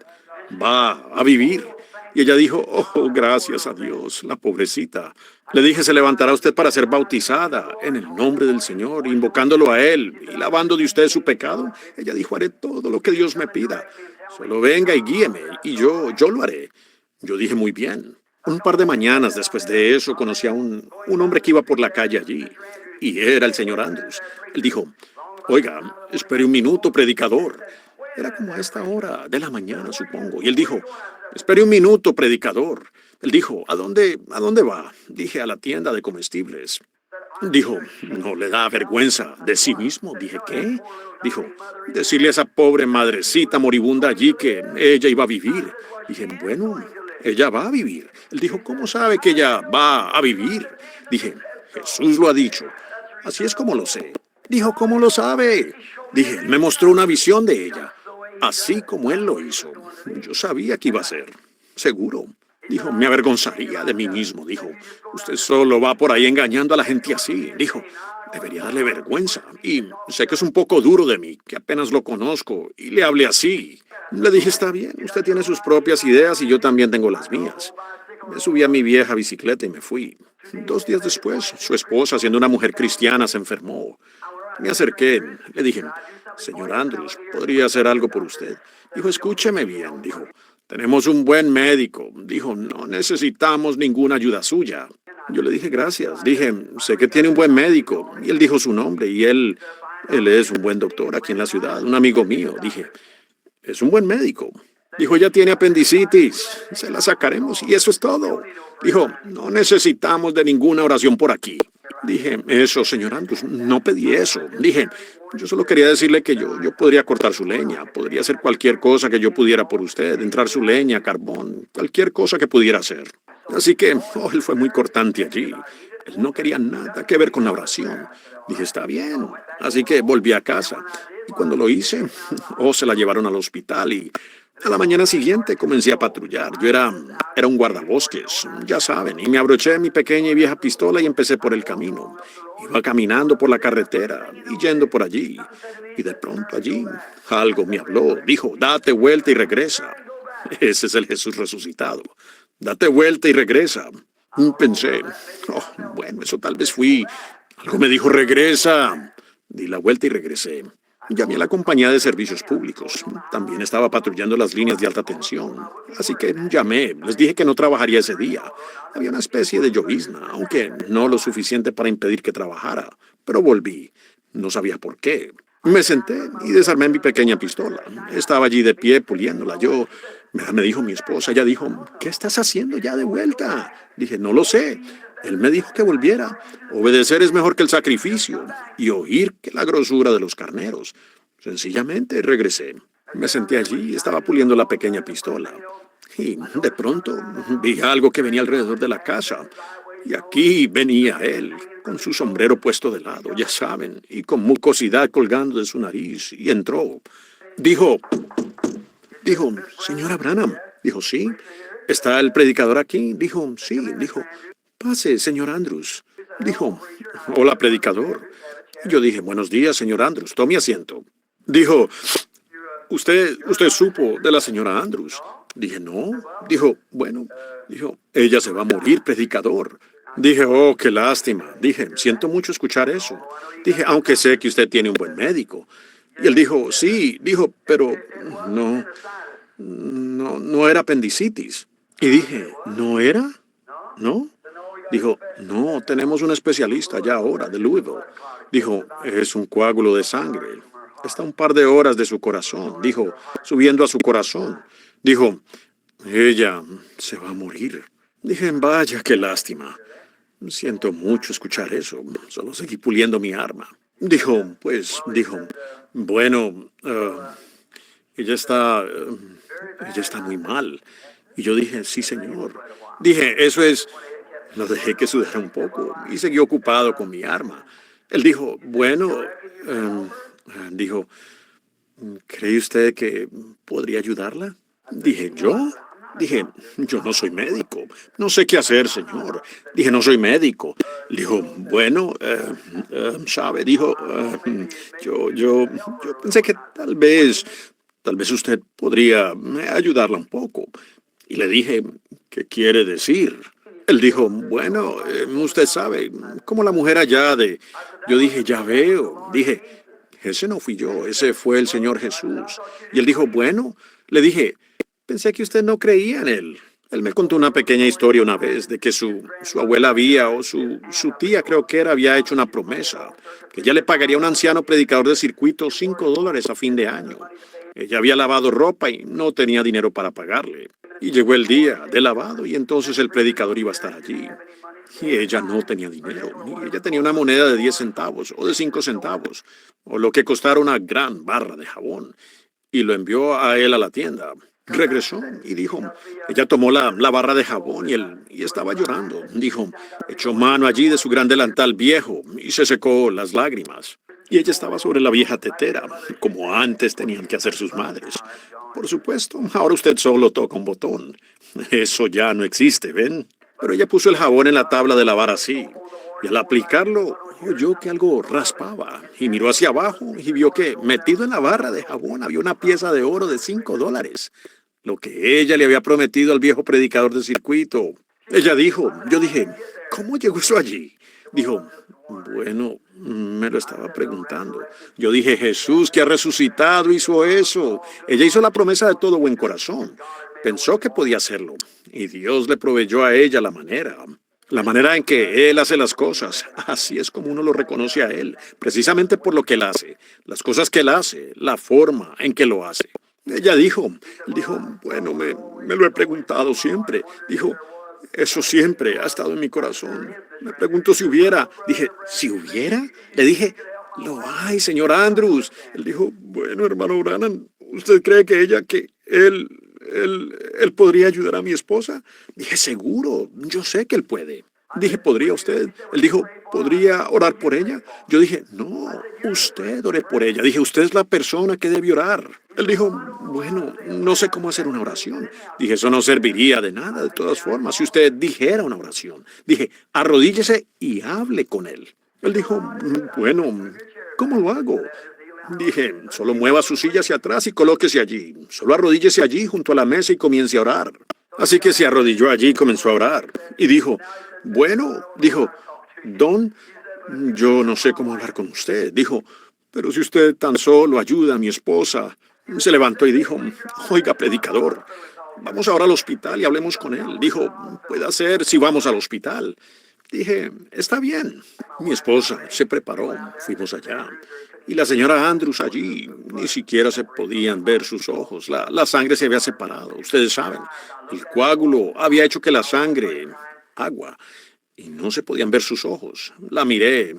Va a vivir. Y ella dijo, oh, gracias a Dios, la pobrecita. Le dije, se levantará usted para ser bautizada en el nombre del Señor, invocándolo a Él y lavando de usted su pecado. Ella dijo, haré todo lo que Dios me pida. Solo venga y guíeme, y yo lo haré. Yo dije, muy bien. Un par de mañanas después de eso conocí a un hombre que iba por la calle allí, y era el señor Andrews. Él dijo, oiga, espere un minuto, predicador. Era como a esta hora de la mañana, supongo. Y él dijo, espere un minuto, predicador. Él dijo, ¿a dónde va? Dije, a la tienda de comestibles. Dijo, ¿no le da vergüenza de sí mismo? Dije, ¿qué? Dijo, decirle a esa pobre madrecita moribunda allí que ella iba a vivir. Dije, bueno, ella va a vivir. Él dijo, ¿cómo sabe que ella va a vivir? Dije, Jesús lo ha dicho. Así es como lo sé. Dijo, ¿cómo lo sabe? Dije, me mostró una visión de ella. Así como él lo hizo. Yo sabía que iba a ser. Seguro. Dijo, me avergonzaría de mí mismo. Dijo, usted solo va por ahí engañando a la gente así. Dijo, debería darle vergüenza. Y sé que es un poco duro de mí, que apenas lo conozco, y le hablé así. Le dije, está bien, usted tiene sus propias ideas y yo también tengo las mías. Me subí a mi vieja bicicleta y me fui. 2 días después, su esposa, siendo una mujer cristiana, se enfermó. Me acerqué, le dije, señor Andrews, ¿podría hacer algo por usted? Dijo, escúcheme bien, dijo, tenemos un buen médico. Dijo, no necesitamos ninguna ayuda suya. Yo le dije, gracias. Dije, sé que tiene un buen médico. Y él dijo su nombre y él es un buen doctor aquí en la ciudad, un amigo mío. Dije, es un buen médico. Dijo, ella tiene apendicitis, se la sacaremos y eso es todo. Dijo, no necesitamos de ninguna oración por aquí. Dije, eso, señor Andrews, no pedí eso. Dije, yo solo quería decirle que yo podría cortar su leña, podría hacer cualquier cosa que yo pudiera por usted, entrar su leña, carbón, cualquier cosa que pudiera hacer. Así que, él fue muy cortante allí. Él no quería nada que ver con la oración. Dije, está bien. Así que volví a casa. Y cuando lo hice, se la llevaron al hospital y a la mañana siguiente comencé a patrullar. Yo era un guardabosques, ya saben, y me abroché mi pequeña y vieja pistola y empecé por el camino. Iba caminando por la carretera y yendo por allí. Y de pronto allí algo me habló. Dijo, date vuelta y regresa. Ese es el Jesús resucitado. Date vuelta y regresa. Pensé, bueno, eso tal vez fui. Algo me dijo, regresa. Di la vuelta y regresé. Llamé a la compañía de servicios públicos. También estaba patrullando las líneas de alta tensión. Así que llamé. Les dije que no trabajaría ese día. Había una especie de llovizna, aunque no lo suficiente para impedir que trabajara. Pero volví. No sabía por qué. Me senté y desarmé mi pequeña pistola. Estaba allí de pie puliéndola. Me dijo mi esposa, ella dijo, ¿qué estás haciendo ya de vuelta? Dije, no lo sé. Él me dijo que volviera. Obedecer es mejor que el sacrificio y oír que la grosura de los carneros. Sencillamente regresé. Me senté allí y estaba puliendo la pequeña pistola. Y de pronto vi algo que venía alrededor de la casa. Y aquí venía él, con su sombrero puesto de lado, ya saben, y con mucosidad colgando de su nariz. Y entró. Dijo, señora Branham. Dijo, sí. ¿Está el predicador aquí? Dijo, sí. Dijo, pase, señor Andrews. Dijo, hola, predicador. Yo dije, buenos días, señor Andrews. Tome asiento. Dijo, ¿usted supo de la señora Andrews? Dije, no. Dijo, bueno. Dijo, ella se va a morir, predicador. Dije, oh, qué lástima. Dije, siento mucho escuchar eso. Dije, aunque sé que usted tiene un buen médico. Y él dijo, sí. Dijo, pero no. no, no era apendicitis. Y dije, ¿no era? ¿No? Dijo, no, tenemos un especialista ya ahora, de Louisville. Dijo, es un coágulo de sangre. Está un par de horas de su corazón. Dijo, subiendo a su corazón. Dijo, ella se va a morir. Dije, vaya, qué lástima. Siento mucho escuchar eso. Solo seguí puliendo mi arma. Dijo, bueno, ella está, ella está muy mal. Y yo dije, sí, señor. Dije, eso es. Lo dejé que sudara un poco y seguí ocupado con mi arma. Él dijo, bueno, dijo, ¿cree usted que podría ayudarla? Dije, ¿yo? Dije, yo no soy médico. No sé qué hacer, señor. Dije, no soy médico. Dijo, bueno, sabe, dijo, yo pensé que tal vez usted podría ayudarla un poco. Y le dije, ¿qué quiere decir? Él dijo, bueno, usted sabe, como la mujer allá de... Yo dije, ya veo. Dije, ese no fui yo, ese fue el Señor Jesús. Y él dijo, bueno, le dije, pensé que usted no creía en él. Él me contó una pequeña historia una vez de que su abuela había, o su tía creo que era, había hecho una promesa, que ella le pagaría a un anciano predicador de circuito $5 a fin de año. Ella había lavado ropa y no tenía dinero para pagarle. Y llegó el día de lavado y entonces el predicador iba a estar allí. Y ella no tenía dinero. Y ella tenía una moneda de 10 centavos o de 5 centavos, o lo que costara una gran barra de jabón. Y lo envió a él a la tienda. Regresó y dijo, ella tomó la barra de jabón y estaba llorando. Dijo, echó mano allí de su gran delantal viejo y se secó las lágrimas. Y ella estaba sobre la vieja tetera, como antes tenían que hacer sus madres. Por supuesto, ahora usted solo toca un botón. Eso ya no existe, ¿ven? Pero ella puso el jabón en la tabla de lavar así. Y al aplicarlo, oyó que algo raspaba. Y miró hacia abajo y vio que metido en la barra de jabón había una pieza de oro de $5. Lo que ella le había prometido al viejo predicador de circuito. Ella dijo, yo dije, ¿cómo llegó eso allí? Dijo, bueno, me lo estaba preguntando. Yo dije, Jesús, que ha resucitado, hizo eso. Ella hizo la promesa de todo buen corazón. Pensó que podía hacerlo. Y Dios le proveyó a ella la manera. La manera en que Él hace las cosas. Así es como uno lo reconoce a Él. Precisamente por lo que Él hace. Las cosas que Él hace. La forma en que lo hace. Ella dijo, bueno, me lo he preguntado siempre. Dijo, eso siempre ha estado en mi corazón. Me pregunto si hubiera. Dije, ¿si hubiera? Le dije, lo hay, señor Andrews. Él dijo, bueno, hermano Branham, ¿usted cree que él podría ayudar a mi esposa? Dije, seguro, yo sé que él puede. Dije, ¿podría usted? Él dijo, ¿podría orar por ella? Yo dije, no, usted ore por ella. Dije, usted es la persona que debe orar. Él dijo, bueno, no sé cómo hacer una oración. Dije, eso no serviría de nada, de todas formas, si usted dijera una oración. Dije, arrodíllese y hable con él. Él dijo, bueno, ¿cómo lo hago? Dije, solo mueva su silla hacia atrás y colóquese allí. Solo arrodíllese allí junto a la mesa y comience a orar. Así que se arrodilló allí y comenzó a orar. Y dijo, bueno, dijo, Don, yo no sé cómo hablar con usted. Dijo, pero si usted tan solo ayuda a mi esposa. Se levantó y dijo, oiga, predicador, vamos ahora al hospital y hablemos con él. Dijo, puede ser si vamos al hospital. Dije, está bien. Mi esposa se preparó, fuimos allá. Y la señora Andrews allí, ni siquiera se podían ver sus ojos. La sangre se había separado, ustedes saben. El coágulo había hecho que la sangre, agua, y no se podían ver sus ojos. La miré.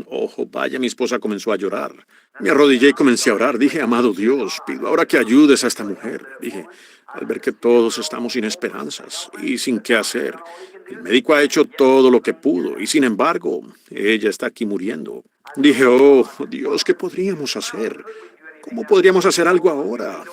Ojo, vaya, mi esposa comenzó a llorar. Me arrodillé y comencé a orar. Dije, amado Dios, pido ahora que ayudes a esta mujer. Dije, al ver que todos estamos sin esperanzas y sin qué hacer. El médico ha hecho todo lo que pudo y sin embargo, ella está aquí muriendo. Dije, oh Dios, ¿qué podríamos hacer? ¿Cómo podríamos hacer algo ahora?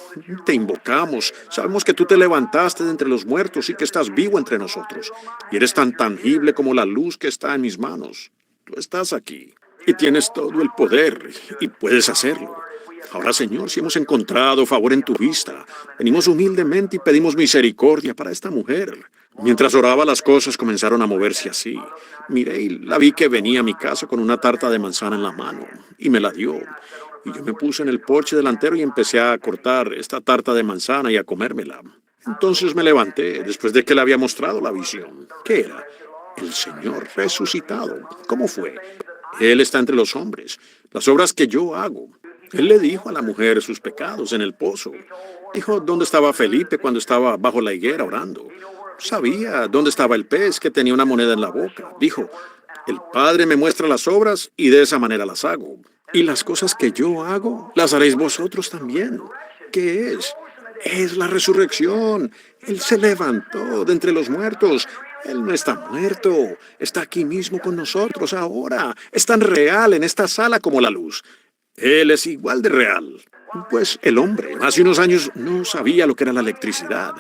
Te invocamos. Sabemos que tú te levantaste de entre los muertos y que estás vivo entre nosotros. Y eres tan tangible como la luz que está en mis manos. Tú estás aquí y tienes todo el poder y puedes hacerlo. Ahora, Señor, si hemos encontrado favor en tu vista, venimos humildemente y pedimos misericordia para esta mujer. Mientras oraba, las cosas comenzaron a moverse así. Miré y la vi que venía a mi casa con una tarta de manzana en la mano y me la dio. y yo me puse en el porche delantero y empecé a cortar esta tarta de manzana y a comérmela. Entonces me levanté, después de que le había mostrado la visión. ¿Qué era? El Señor resucitado. ¿Cómo fue? Él está entre los hombres. Las obras que yo hago. Él le dijo a la mujer sus pecados en el pozo. Dijo dónde estaba Felipe cuando estaba bajo la higuera orando. Sabía dónde estaba el pez que tenía una moneda en la boca. Dijo, el Padre me muestra las obras y de esa manera las hago. Y las cosas que yo hago, las haréis vosotros también. ¿Qué es? Es la resurrección. Él se levantó de entre los muertos. Él no está muerto. Está aquí mismo con nosotros ahora. Es tan real en esta sala como la luz. Él es igual de real. Pues el hombre, hace unos años, no sabía lo que era la electricidad,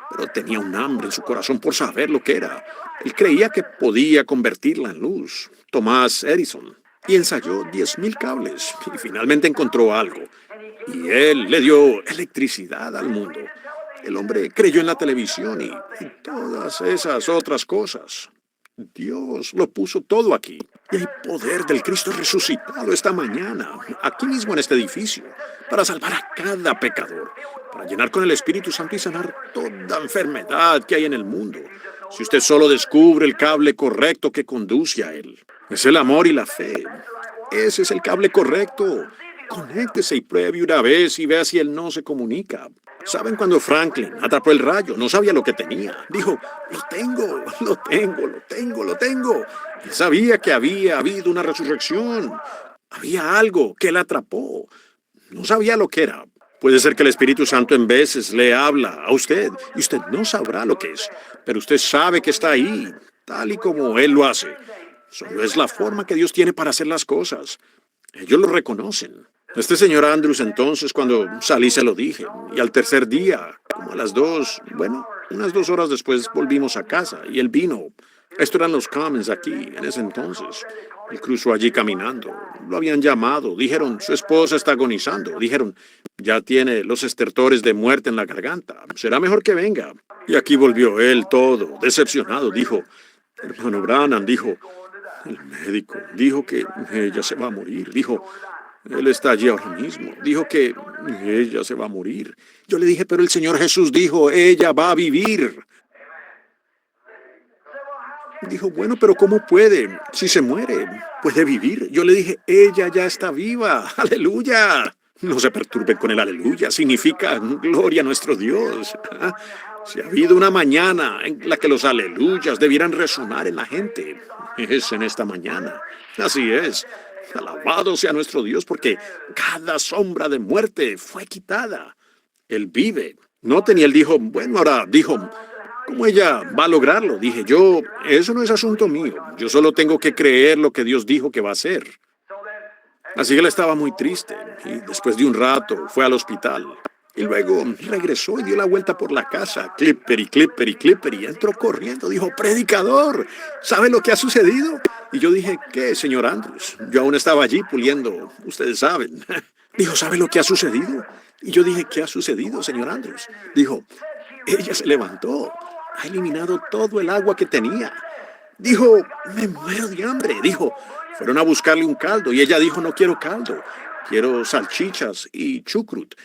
pero tenía un hambre en su corazón por saber lo que era. Él creía que podía convertirla en luz. Thomas Edison. Y ensayó 10.000 cables y finalmente encontró algo. Y él le dio electricidad al mundo. El hombre creyó en la televisión y todas esas otras cosas. Dios lo puso todo aquí. Y hay poder del Cristo resucitado esta mañana, aquí mismo en este edificio, para salvar a cada pecador, para llenar con el Espíritu Santo y sanar toda enfermedad que hay en el mundo. Si usted solo descubre el cable correcto que conduce a Él. Es el amor y la fe. Ese es el cable correcto. Conéctese y pruebe una vez y vea si Él no se comunica. ¿Saben cuando Franklin atrapó el rayo? No sabía lo que tenía. Dijo, lo tengo, lo tengo, lo tengo, lo tengo. Él sabía que había habido una resurrección. Había algo que él atrapó. No sabía lo que era. Puede ser que el Espíritu Santo en veces le habla a usted y usted no sabrá lo que es, pero usted sabe que está ahí, tal y como Él lo hace. Solo es la forma que Dios tiene para hacer las cosas. Ellos lo reconocen. Este señor Andrews, entonces, cuando salí se lo dije, y al tercer día, como a las 2, bueno, unas 2 horas después volvimos a casa, y él vino. Esto eran los Commons aquí, en ese entonces. Él cruzó allí caminando. Lo habían llamado. Dijeron, su esposa está agonizando. Dijeron, ya tiene los estertores de muerte en la garganta. Será mejor que venga. Y aquí volvió él todo, decepcionado. Dijo, hermano Branham, dijo, el médico dijo que ella se va a morir. Dijo, él está allí ahora mismo. Dijo que ella se va a morir. Yo le dije, pero el Señor Jesús dijo, ella va a vivir. Dijo, bueno, pero ¿cómo puede? Si se muere, puede vivir. Yo le dije, ella ya está viva. ¡Aleluya! No se perturben con el aleluya. Significa gloria a nuestro Dios. ¿Ah? Si ha habido una mañana en la que los aleluyas debieran resonar en la gente, es en esta mañana. Así es. Alabado sea nuestro Dios porque cada sombra de muerte fue quitada. Él vive. Noten, y él dijo, bueno, ahora dijo, ¿cómo ella va a lograrlo? Dije yo, eso no es asunto mío. Yo solo tengo que creer lo que Dios dijo que va a hacer. Así que él estaba muy triste y después de un rato fue al hospital. Y luego regresó y dio la vuelta por la casa, clipper y clipper y clipper, y entró corriendo. Dijo, predicador, ¿sabe lo que ha sucedido? Y yo dije, ¿qué, señor Andrews? Yo aún estaba allí puliendo, ustedes saben. Dijo, ¿sabe lo que ha sucedido? Y yo dije, ¿qué ha sucedido, señor Andrews? Dijo, ella se levantó, ha eliminado todo el agua que tenía. Dijo, me muero de hambre. Dijo, fueron a buscarle un caldo y ella dijo, no quiero caldo, quiero salchichas y chucrut.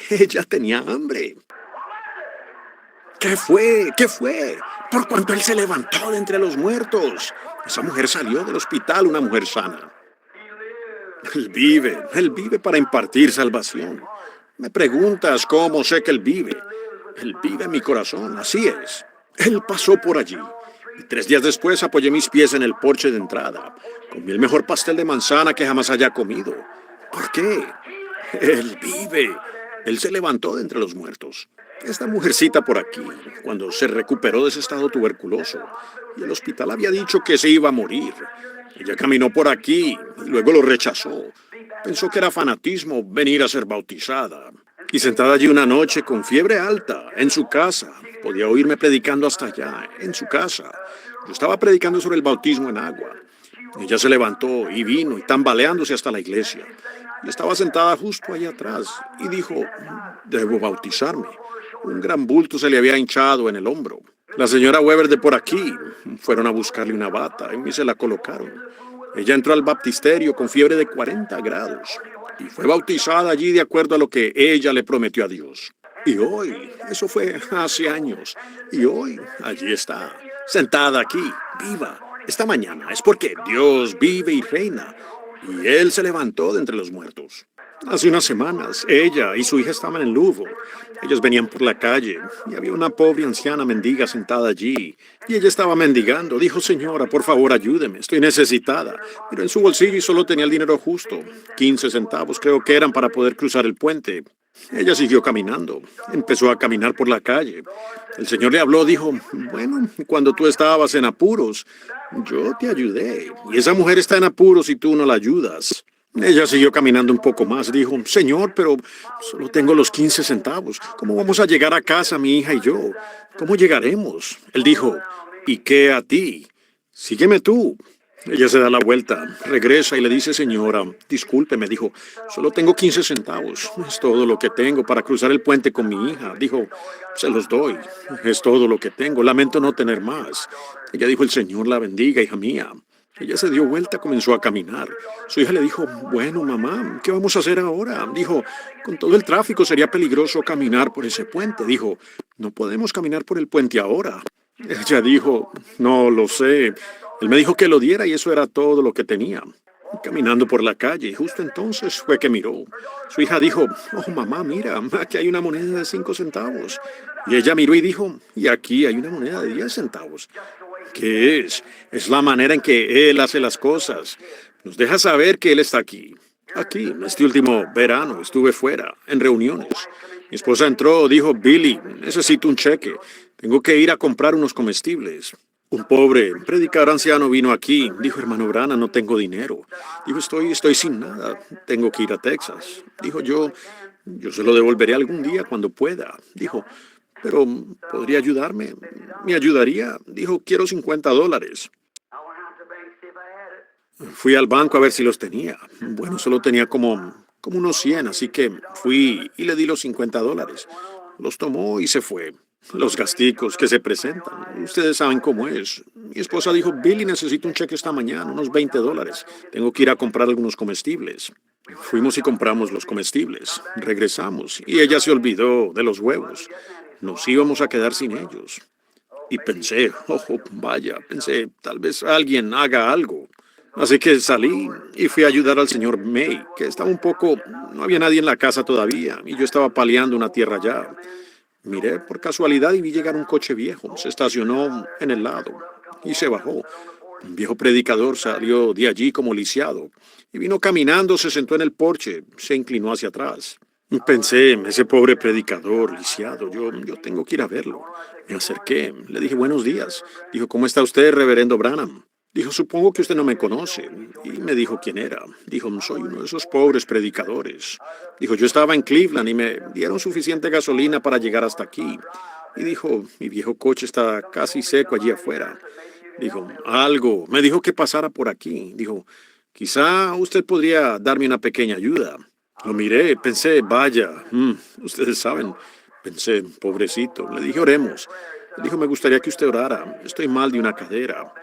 Ella tenía hambre. ¿Qué fue? ¿Qué fue? Por cuanto él se levantó de entre los muertos. Esa mujer salió del hospital, una mujer sana. Él vive para impartir salvación. Me preguntas cómo sé que Él vive. Él vive en mi corazón, así es. Él pasó por allí. Y 3 días después apoyé mis pies en el porche de entrada. Comí el mejor pastel de manzana que jamás haya comido. ¿Por qué? Él vive. Él se levantó de entre los muertos. Esta mujercita por aquí, cuando se recuperó de ese estado tuberculoso, y el hospital había dicho que se iba a morir. Ella caminó por aquí y luego lo rechazó. Pensó que era fanatismo venir a ser bautizada. Y sentada allí una noche con fiebre alta, en su casa, podía oírme predicando hasta allá, en su casa. Yo estaba predicando sobre el bautismo en agua. Ella se levantó y vino y tambaleándose hasta la iglesia. Y estaba sentada justo allá atrás y dijo, debo bautizarme. Un gran bulto se le había hinchado en el hombro. La señora Weber de por aquí fueron a buscarle una bata y se la colocaron. Ella entró al baptisterio con fiebre de 40 grados y fue bautizada allí de acuerdo a lo que ella le prometió a Dios. Y hoy, eso fue hace años, y hoy allí está, sentada aquí, viva. Esta mañana es porque Dios vive y reina, y Él se levantó de entre los muertos. Hace unas semanas, ella y su hija estaban en Louisville. Ellos venían por la calle y había una pobre anciana mendiga sentada allí. Y ella estaba mendigando. Dijo, señora, por favor, ayúdeme, estoy necesitada. Pero en su bolsillo solo tenía el dinero justo. 15 centavos creo que eran para poder cruzar el puente. Ella siguió caminando. Empezó a caminar por la calle. El Señor le habló, dijo, bueno, cuando tú estabas en apuros, yo te ayudé. Y esa mujer está en apuros y tú no la ayudas. Ella siguió caminando un poco más. Dijo, señor, pero solo tengo los 15 centavos. ¿Cómo vamos a llegar a casa, mi hija y yo? ¿Cómo llegaremos? Él dijo, ¿y qué a ti? Sígueme tú. Ella se da la vuelta, regresa y le dice, señora, disculpe, me dijo, solo tengo 15 centavos. Es todo lo que tengo para cruzar el puente con mi hija. Dijo, se los doy. Es todo lo que tengo. Lamento no tener más. Ella dijo, el Señor la bendiga, hija mía. Ella se dio vuelta, comenzó a caminar. Su hija le dijo, bueno, mamá, ¿qué vamos a hacer ahora? Dijo, con todo el tráfico sería peligroso caminar por ese puente. Dijo, no podemos caminar por el puente ahora. Ella dijo, no lo sé. Él me dijo que lo diera y eso era todo lo que tenía. Caminando por la calle, y justo entonces fue que miró. Su hija dijo, oh mamá, mira, aquí hay una moneda de 5 centavos. Y ella miró y dijo, y aquí hay una moneda de 10 centavos. ¿Qué es? Es la manera en que Él hace las cosas. Nos deja saber que Él está aquí. Aquí, este último verano, estuve fuera, en reuniones. Mi esposa entró, dijo, Billy, necesito un cheque. Tengo que ir a comprar unos comestibles. Un pobre predicador anciano vino aquí. Dijo, hermano Branham, no tengo dinero. Dijo, estoy sin nada. Tengo que ir a Texas. Dijo, yo se lo devolveré algún día cuando pueda. Dijo, pero ¿podría ayudarme? ¿Me ayudaría? Dijo, quiero $50. Fui al banco a ver si los tenía. Bueno, solo tenía como unos 100, así que fui y le di los $50. Los tomó y se fue. Los gasticos que se presentan. Ustedes saben cómo es. Mi esposa dijo, Billy, necesito un cheque esta mañana, unos $20. Tengo que ir a comprar algunos comestibles. Fuimos y compramos los comestibles. Regresamos y ella se olvidó de los huevos. Nos íbamos a quedar sin ellos. Y pensé, vaya, pensé, tal vez alguien haga algo. Así que salí y fui a ayudar al señor May, que estaba no había nadie en la casa todavía, y yo estaba paliando una tierra allá. Miré por casualidad y vi llegar un coche viejo. Se estacionó en el lado y se bajó. Un viejo predicador salió de allí como lisiado y vino caminando, se sentó en el porche, se inclinó hacia atrás. Pensé, ese pobre predicador lisiado, yo tengo que ir a verlo. Me acerqué, le dije buenos días. Dijo, ¿cómo está usted, reverendo Branham? Dijo, supongo que usted no me conoce. Y me dijo quién era. Dijo, soy uno de esos pobres predicadores. Dijo, yo estaba en Cleveland y me dieron suficiente gasolina para llegar hasta aquí. Y dijo, mi viejo coche está casi seco allí afuera. Dijo, me dijo que pasara por aquí. Dijo, quizá usted podría darme una pequeña ayuda. Lo miré, pensé, vaya, ustedes saben. Pensé, pobrecito. Le dije, oremos. Le dijo, me gustaría que usted orara. Estoy mal de una cadera.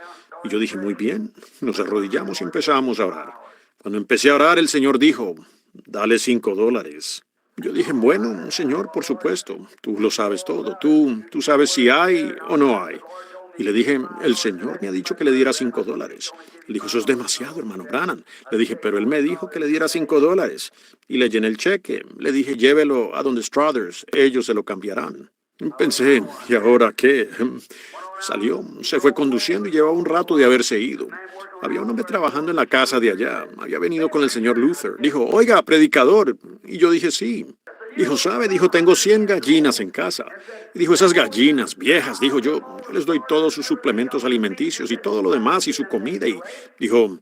Y yo dije, muy bien. Nos arrodillamos y empezamos a orar. Cuando empecé a orar, el Señor dijo, dale $5. Yo dije, bueno, Señor, por supuesto. Tú lo sabes todo. Tú sabes si hay o no hay. Y le dije, el Señor me ha dicho que le diera $5. Él dijo, eso es demasiado, hermano Branham. Le dije, pero él me dijo que le diera $5. Y le llené el cheque. Le dije, llévelo a donde Struthers, ellos se lo cambiarán. Pensé, ¿y ahora qué? Salió, se fue conduciendo y llevaba un rato de haberse ido. Había un hombre trabajando en la casa de allá. Había venido con el señor Luther. Dijo, oiga, predicador. Y yo dije, sí. Dijo, ¿sabe? Dijo, tengo 100 gallinas en casa. Y dijo, esas gallinas viejas, dijo yo les doy todos sus suplementos alimenticios y todo lo demás y su comida. Y dijo,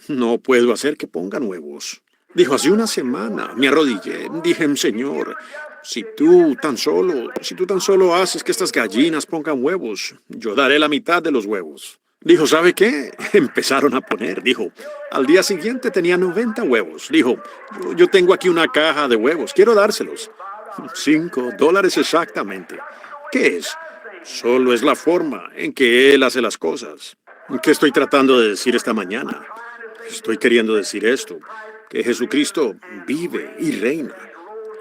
no puedo hacer que pongan huevos. Dijo, hace una semana me arrodillé, dije, Señor, si tú tan solo haces que estas gallinas pongan huevos, yo daré la mitad de los huevos. Dijo, ¿sabe qué? Empezaron a poner. Dijo, al día siguiente tenía 90 huevos. Dijo, yo tengo aquí una caja de huevos, quiero dárselos. $5 exactamente. ¿Qué es? Solo es la forma en que Él hace las cosas. ¿Qué estoy tratando de decir esta mañana? Estoy queriendo decir esto, que Jesucristo vive y reina.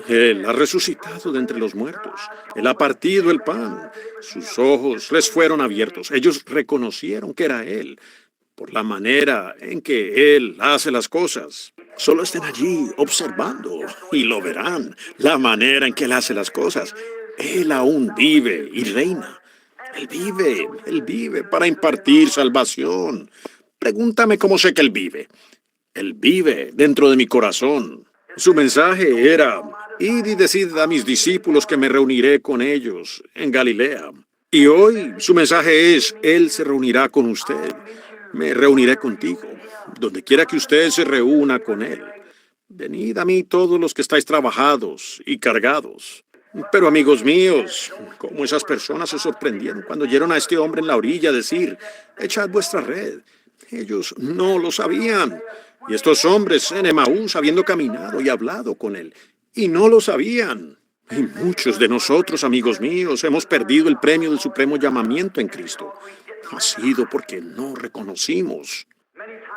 Él ha resucitado de entre los muertos. Él ha partido el pan. Sus ojos les fueron abiertos. Ellos reconocieron que era Él por la manera en que Él hace las cosas. Solo estén allí observando y lo verán, la manera en que Él hace las cosas. Él aún vive y reina. Él vive para impartir salvación. Pregúntame cómo sé que Él vive. Él vive dentro de mi corazón. Su mensaje era: id y decid a mis discípulos que me reuniré con ellos en Galilea. Y hoy su mensaje es: Él se reunirá con usted. Me reuniré contigo, donde quiera que usted se reúna con Él. Venid a mí todos los que estáis trabajados y cargados. Pero amigos míos, cómo esas personas se sorprendieron cuando oyeron a este hombre en la orilla decir: echad vuestra red. Ellos no lo sabían. Y estos hombres en Emaús, habiendo caminado y hablado con Él, y no lo sabían. Y muchos de nosotros, amigos míos, hemos perdido el premio del supremo llamamiento en Cristo. Ha sido porque no reconocimos.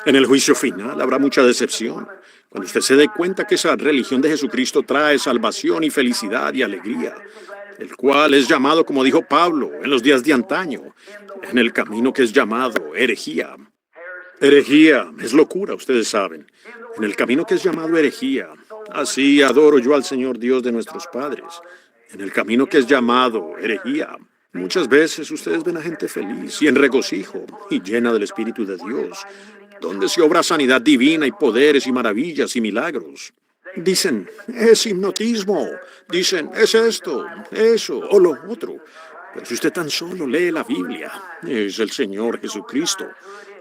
En el juicio final habrá mucha decepción, cuando usted se dé cuenta que esa religión de Jesucristo trae salvación y felicidad y alegría, el cual es llamado, como dijo Pablo, en los días de antaño, en el camino que es llamado herejía. Herejía es locura, ustedes saben. En el camino que es llamado herejía, así adoro yo al Señor Dios de nuestros padres. En el camino que es llamado herejía, muchas veces ustedes ven a gente feliz y en regocijo y llena del Espíritu de Dios, donde se obra sanidad divina y poderes y maravillas y milagros. Dicen: es hipnotismo. Dicen: es esto, eso o lo otro. Pero si usted tan solo lee la Biblia, es el Señor Jesucristo.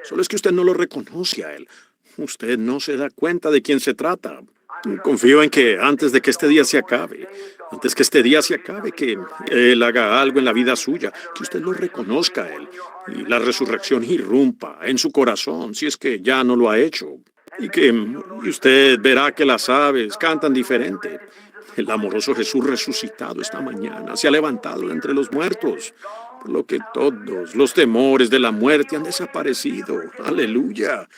Solo es que usted no lo reconoce a Él. Usted no se da cuenta de quién se trata. Confío en que antes de que este día se acabe, que Él haga algo en la vida suya, que usted lo reconozca a Él y la resurrección irrumpa en su corazón, si es que ya no lo ha hecho, y usted verá que las aves cantan diferente. El amoroso Jesús resucitado esta mañana se ha levantado de entre los muertos, por lo que todos los temores de la muerte han desaparecido. Aleluya.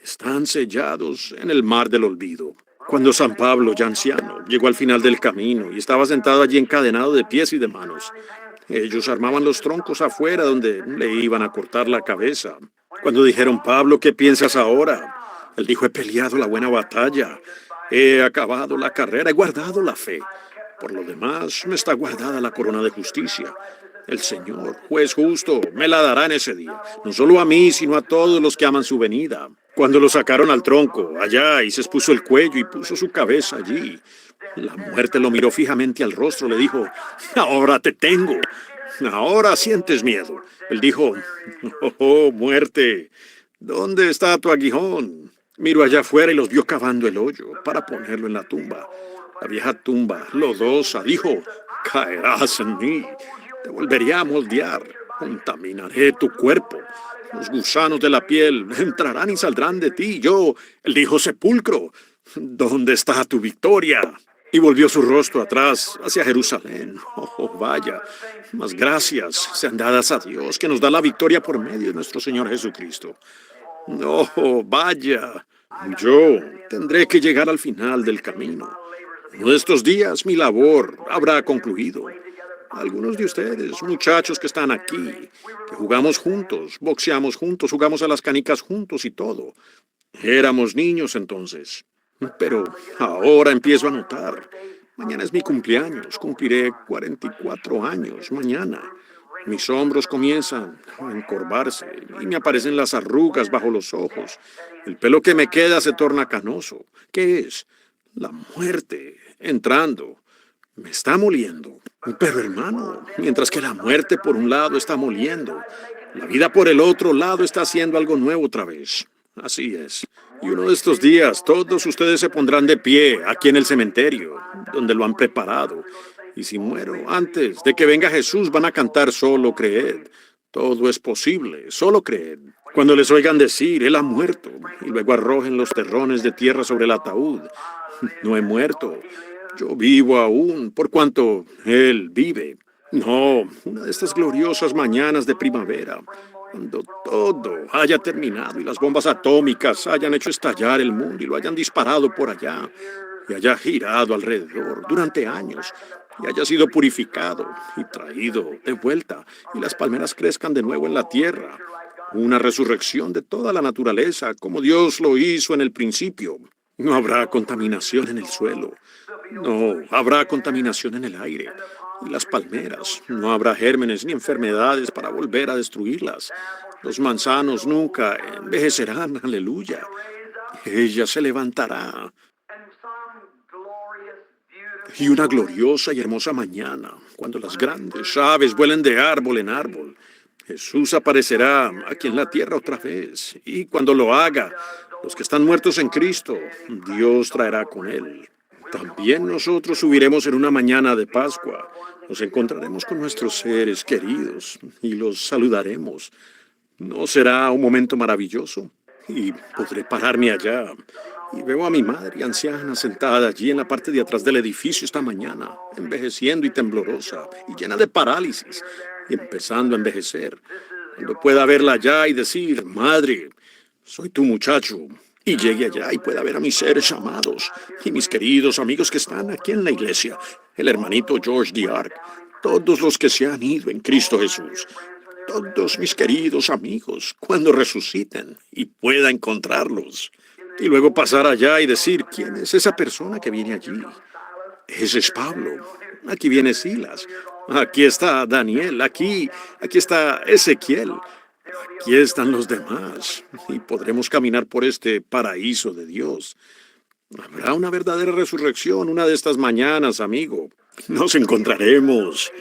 Están sellados en el mar del olvido. Cuando San Pablo, ya anciano, llegó al final del camino y estaba sentado allí encadenado de pies y de manos, ellos armaban los troncos afuera donde le iban a cortar la cabeza. Cuando dijeron: Pablo, ¿qué piensas ahora? Él dijo: he peleado la buena batalla, he acabado la carrera, he guardado la fe. Por lo demás, me está guardada la corona de justicia. El Señor, juez justo, me la dará en ese día, no solo a mí, sino a todos los que aman su venida. Cuando lo sacaron al tronco, allá, y se expuso el cuello y puso su cabeza allí, la muerte lo miró fijamente al rostro, le dijo: ahora te tengo, ahora sientes miedo. Él dijo: oh, muerte, ¿dónde está tu aguijón? Miró allá afuera y los vio cavando el hoyo para ponerlo en la tumba. La vieja tumba, lodosa, dijo: caerás en mí, te volveré a moldear, contaminaré tu cuerpo. Los gusanos de la piel entrarán y saldrán de ti. Él dijo: sepulcro, ¿dónde está tu victoria? Y volvió su rostro atrás hacia Jerusalén. Oh, vaya, más gracias sean dadas a Dios, que nos da la victoria por medio de nuestro Señor Jesucristo. Oh, vaya, yo tendré que llegar al final del camino. Uno de estos días mi labor habrá concluido. Algunos de ustedes, muchachos que están aquí, que jugamos juntos, boxeamos juntos, jugamos a las canicas juntos y todo. Éramos niños entonces. Pero ahora empiezo a notar. Mañana es mi cumpleaños, cumpliré 44 años mañana. Mis hombros comienzan a encorvarse y me aparecen las arrugas bajo los ojos. El pelo que me queda se torna canoso. ¿Qué es? La muerte entrando. Me está moliendo. Pero hermano, mientras que la muerte por un lado está moliendo, la vida por el otro lado está haciendo algo nuevo otra vez. Así es. Y uno de estos días todos ustedes se pondrán de pie aquí en el cementerio, donde lo han preparado. Y si muero antes de que venga Jesús, van a cantar: solo creed. Todo es posible, solo creed. Cuando les oigan decir: Él ha muerto, y luego arrojen los terrones de tierra sobre el ataúd: no he muerto, yo vivo aún, por cuanto Él vive. No, una de estas gloriosas mañanas de primavera, Cuando todo haya terminado y las bombas atómicas hayan hecho estallar el mundo y lo hayan disparado por allá y haya girado alrededor durante años y haya sido purificado y traído de vuelta y las palmeras crezcan de nuevo en la tierra. Una resurrección de toda la naturaleza, como Dios lo hizo en el principio. No habrá contaminación en el suelo. No habrá contaminación en el aire. Y las palmeras, no habrá gérmenes ni enfermedades para volver a destruirlas. Los manzanos nunca envejecerán, aleluya. Ella se levantará. Y una gloriosa y hermosa mañana, cuando las grandes aves vuelen de árbol en árbol, Jesús aparecerá aquí en la tierra otra vez. Y cuando lo haga, los que están muertos en Cristo, Dios traerá con él. También nosotros subiremos en una mañana de Pascua. Nos encontraremos con nuestros seres queridos y los saludaremos. ¿No será un momento maravilloso? Y podré pararme allá. Y veo a mi madre anciana sentada allí en la parte de atrás del edificio esta mañana, envejeciendo y temblorosa, y llena de parálisis, y empezando a envejecer. Cuando pueda verla allá y decir, madre, soy tu muchacho, y llegue allá y pueda ver a mis seres amados, y mis queridos amigos que están aquí en la iglesia, el hermanito George D'Arc, todos los que se han ido en Cristo Jesús, todos mis queridos amigos, cuando resuciten y pueda encontrarlos. Y luego pasar allá y decir, ¿quién es esa persona que viene allí? Ese es Pablo. Aquí viene Silas. Aquí está Daniel. Aquí está Ezequiel. Aquí están los demás. Y podremos caminar por este paraíso de Dios. Habrá una verdadera resurrección una de estas mañanas, amigo. Nos encontraremos.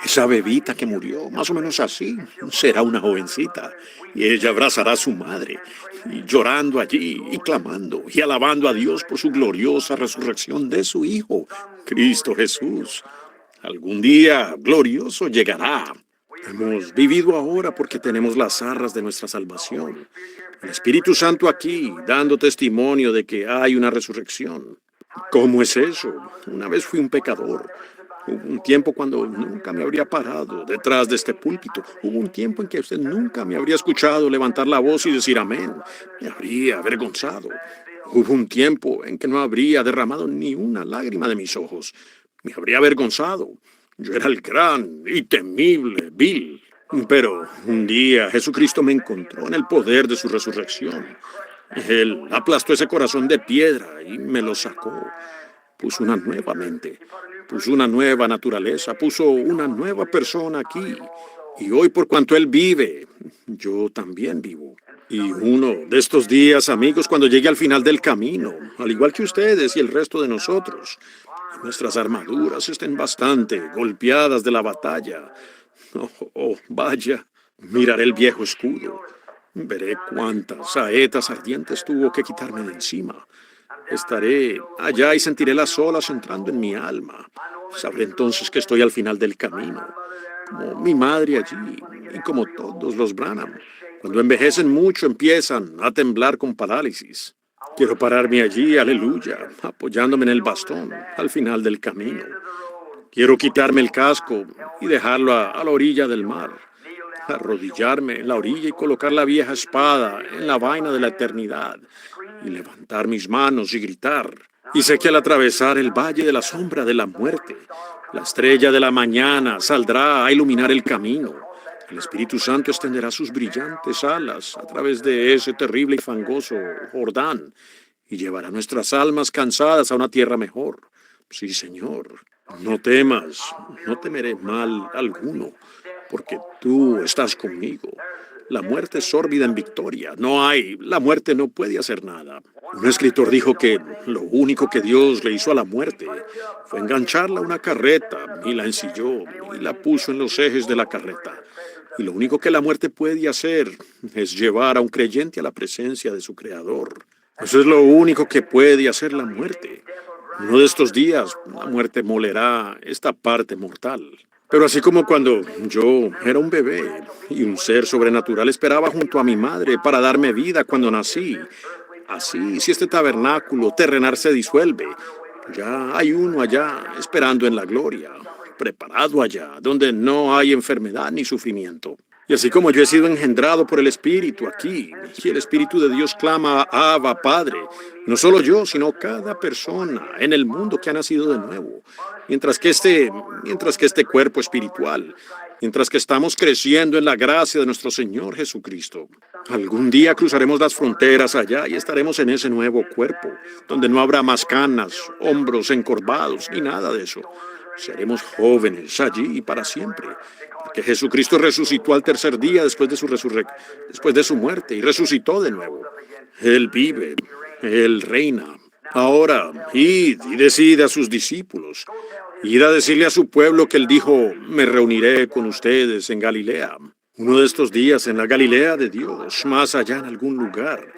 Esa bebita que murió, más o menos así, será una jovencita. Y ella abrazará a su madre, y llorando allí, y clamando, y alabando a Dios por su gloriosa resurrección de su Hijo, Cristo Jesús. Algún día glorioso llegará. Hemos vivido ahora porque tenemos las arras de nuestra salvación. El Espíritu Santo aquí, dando testimonio de que hay una resurrección. ¿Cómo es eso? Una vez fui un pecador. Hubo un tiempo cuando nunca me habría parado detrás de este púlpito. Hubo un tiempo en que usted nunca me habría escuchado levantar la voz y decir amén. Me habría avergonzado. Hubo un tiempo en que no habría derramado ni una lágrima de mis ojos. Me habría avergonzado. Yo era el gran y temible Bill. Pero un día Jesucristo me encontró en el poder de su resurrección. Él aplastó ese corazón de piedra y me lo sacó. Puso una nueva mente, puso una nueva naturaleza, puso una nueva persona aquí. Y hoy, por cuanto Él vive, yo también vivo. Y uno de estos días, amigos, cuando llegue al final del camino, al igual que ustedes y el resto de nosotros, nuestras armaduras estén bastante golpeadas de la batalla. Vaya, miraré el viejo escudo. Veré cuántas saetas ardientes tuvo que quitarme de encima. Estaré allá y sentiré las olas entrando en mi alma. Sabré entonces que estoy al final del camino, como mi madre allí y como todos los Branham. Cuando envejecen mucho empiezan a temblar con parálisis. Quiero pararme allí, aleluya, apoyándome en el bastón al final del camino. Quiero quitarme el casco y dejarlo a la orilla del mar. Arrodillarme en la orilla y colocar la vieja espada en la vaina de la eternidad y levantar mis manos y gritar. Y sé que al atravesar el valle de la sombra de la muerte, la estrella de la mañana saldrá a iluminar el camino. El Espíritu Santo extenderá sus brillantes alas a través de ese terrible y fangoso Jordán y llevará nuestras almas cansadas a una tierra mejor. Sí, Señor, no temas, no temeré mal alguno, porque tú estás conmigo. La muerte es sórbida en victoria. La muerte no puede hacer nada. Un escritor dijo que lo único que Dios le hizo a la muerte fue engancharla a una carreta y la ensilló y la puso en los ejes de la carreta. Y lo único que la muerte puede hacer es llevar a un creyente a la presencia de su Creador. Eso es lo único que puede hacer la muerte. Uno de estos días, la muerte molerá esta parte mortal. Pero así como cuando yo era un bebé y un ser sobrenatural esperaba junto a mi madre para darme vida cuando nací, así, si este tabernáculo terrenal se disuelve, ya hay uno allá esperando en la gloria, preparado allá, donde no hay enfermedad ni sufrimiento. Y así como yo he sido engendrado por el Espíritu aquí, y el Espíritu de Dios clama, Abba, Padre, no solo yo, sino cada persona en el mundo que ha nacido de nuevo, mientras que este cuerpo espiritual, mientras que estamos creciendo en la gracia de nuestro Señor Jesucristo, algún día cruzaremos las fronteras allá y estaremos en ese nuevo cuerpo, donde no habrá más canas, hombros encorvados, ni nada de eso. Seremos jóvenes allí y para siempre, porque Jesucristo resucitó al tercer día después de su muerte y resucitó de nuevo. Él vive, Él reina. Ahora, id y decide a sus discípulos, id a decirle a su pueblo que Él dijo, me reuniré con ustedes en Galilea. Uno de estos días en la Galilea de Dios, más allá en algún lugar.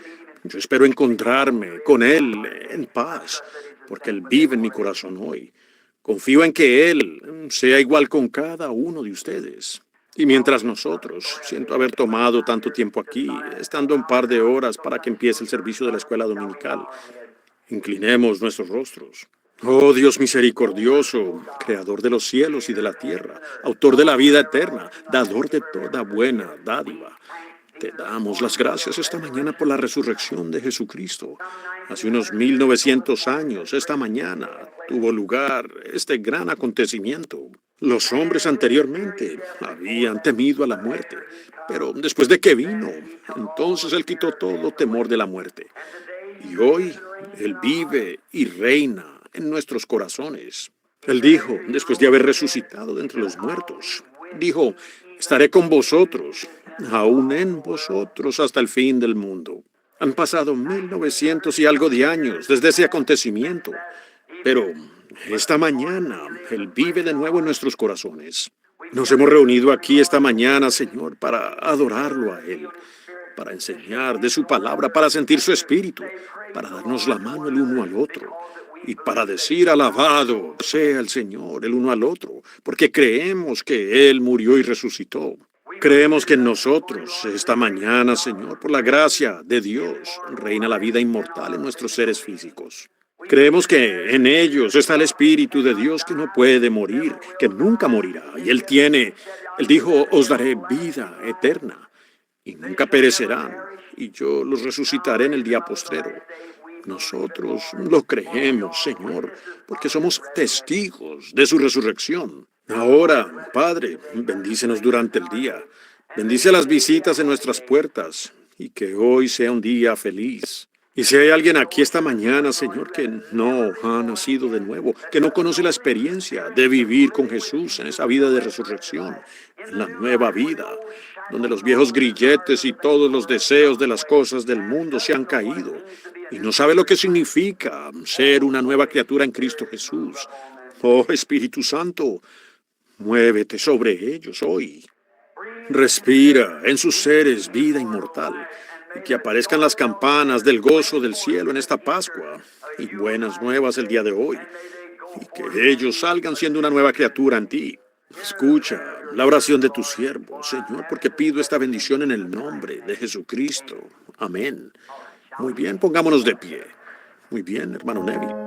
Yo espero encontrarme con Él en paz, porque Él vive en mi corazón hoy. Confío en que Él sea igual con cada uno de ustedes. Y mientras nosotros, siento haber tomado tanto tiempo aquí, estando un par de horas para que empiece el servicio de la escuela dominical, inclinemos nuestros rostros. Oh Dios misericordioso, creador de los cielos y de la tierra, autor de la vida eterna, dador de toda buena dádiva. Te damos las gracias esta mañana por la resurrección de Jesucristo. Hace unos 1900 años, esta mañana, tuvo lugar este gran acontecimiento. Los hombres anteriormente habían temido a la muerte, pero después de que vino, entonces Él quitó todo temor de la muerte. Y hoy Él vive y reina en nuestros corazones. Él dijo, después de haber resucitado de entre los muertos, dijo, estaré con vosotros, aún en vosotros hasta el fin del mundo. Han pasado 1900 y algo de años desde ese acontecimiento, pero esta mañana Él vive de nuevo en nuestros corazones. Nos hemos reunido aquí esta mañana, Señor, para adorarlo a Él, para enseñar de su palabra, para sentir su espíritu, para darnos la mano el uno al otro y para decir alabado sea el Señor el uno al otro, porque creemos que Él murió y resucitó. Creemos que en nosotros, esta mañana, Señor, por la gracia de Dios, reina la vida inmortal en nuestros seres físicos. Creemos que en ellos está el Espíritu de Dios que no puede morir, que nunca morirá. Y Él dijo, os daré vida eterna y nunca perecerán, y yo los resucitaré en el día postrero. Nosotros lo creemos, Señor, porque somos testigos de su resurrección. Ahora, Padre, bendícenos durante el día. Bendice las visitas en nuestras puertas y que hoy sea un día feliz. Y si hay alguien aquí esta mañana, Señor, que no ha nacido de nuevo, que no conoce la experiencia de vivir con Jesús en esa vida de resurrección, en la nueva vida, donde los viejos grilletes y todos los deseos de las cosas del mundo se han caído, y no sabe lo que significa ser una nueva criatura en Cristo Jesús. Oh Espíritu Santo, muévete sobre ellos hoy. Respira en sus seres vida inmortal y que aparezcan las campanas del gozo del cielo en esta Pascua y buenas nuevas el día de hoy y que ellos salgan siendo una nueva criatura en ti. Escucha la oración de tu siervo, Señor, porque pido esta bendición en el nombre de Jesucristo. Amén. Muy bien, pongámonos de pie. Muy bien, hermano Neville.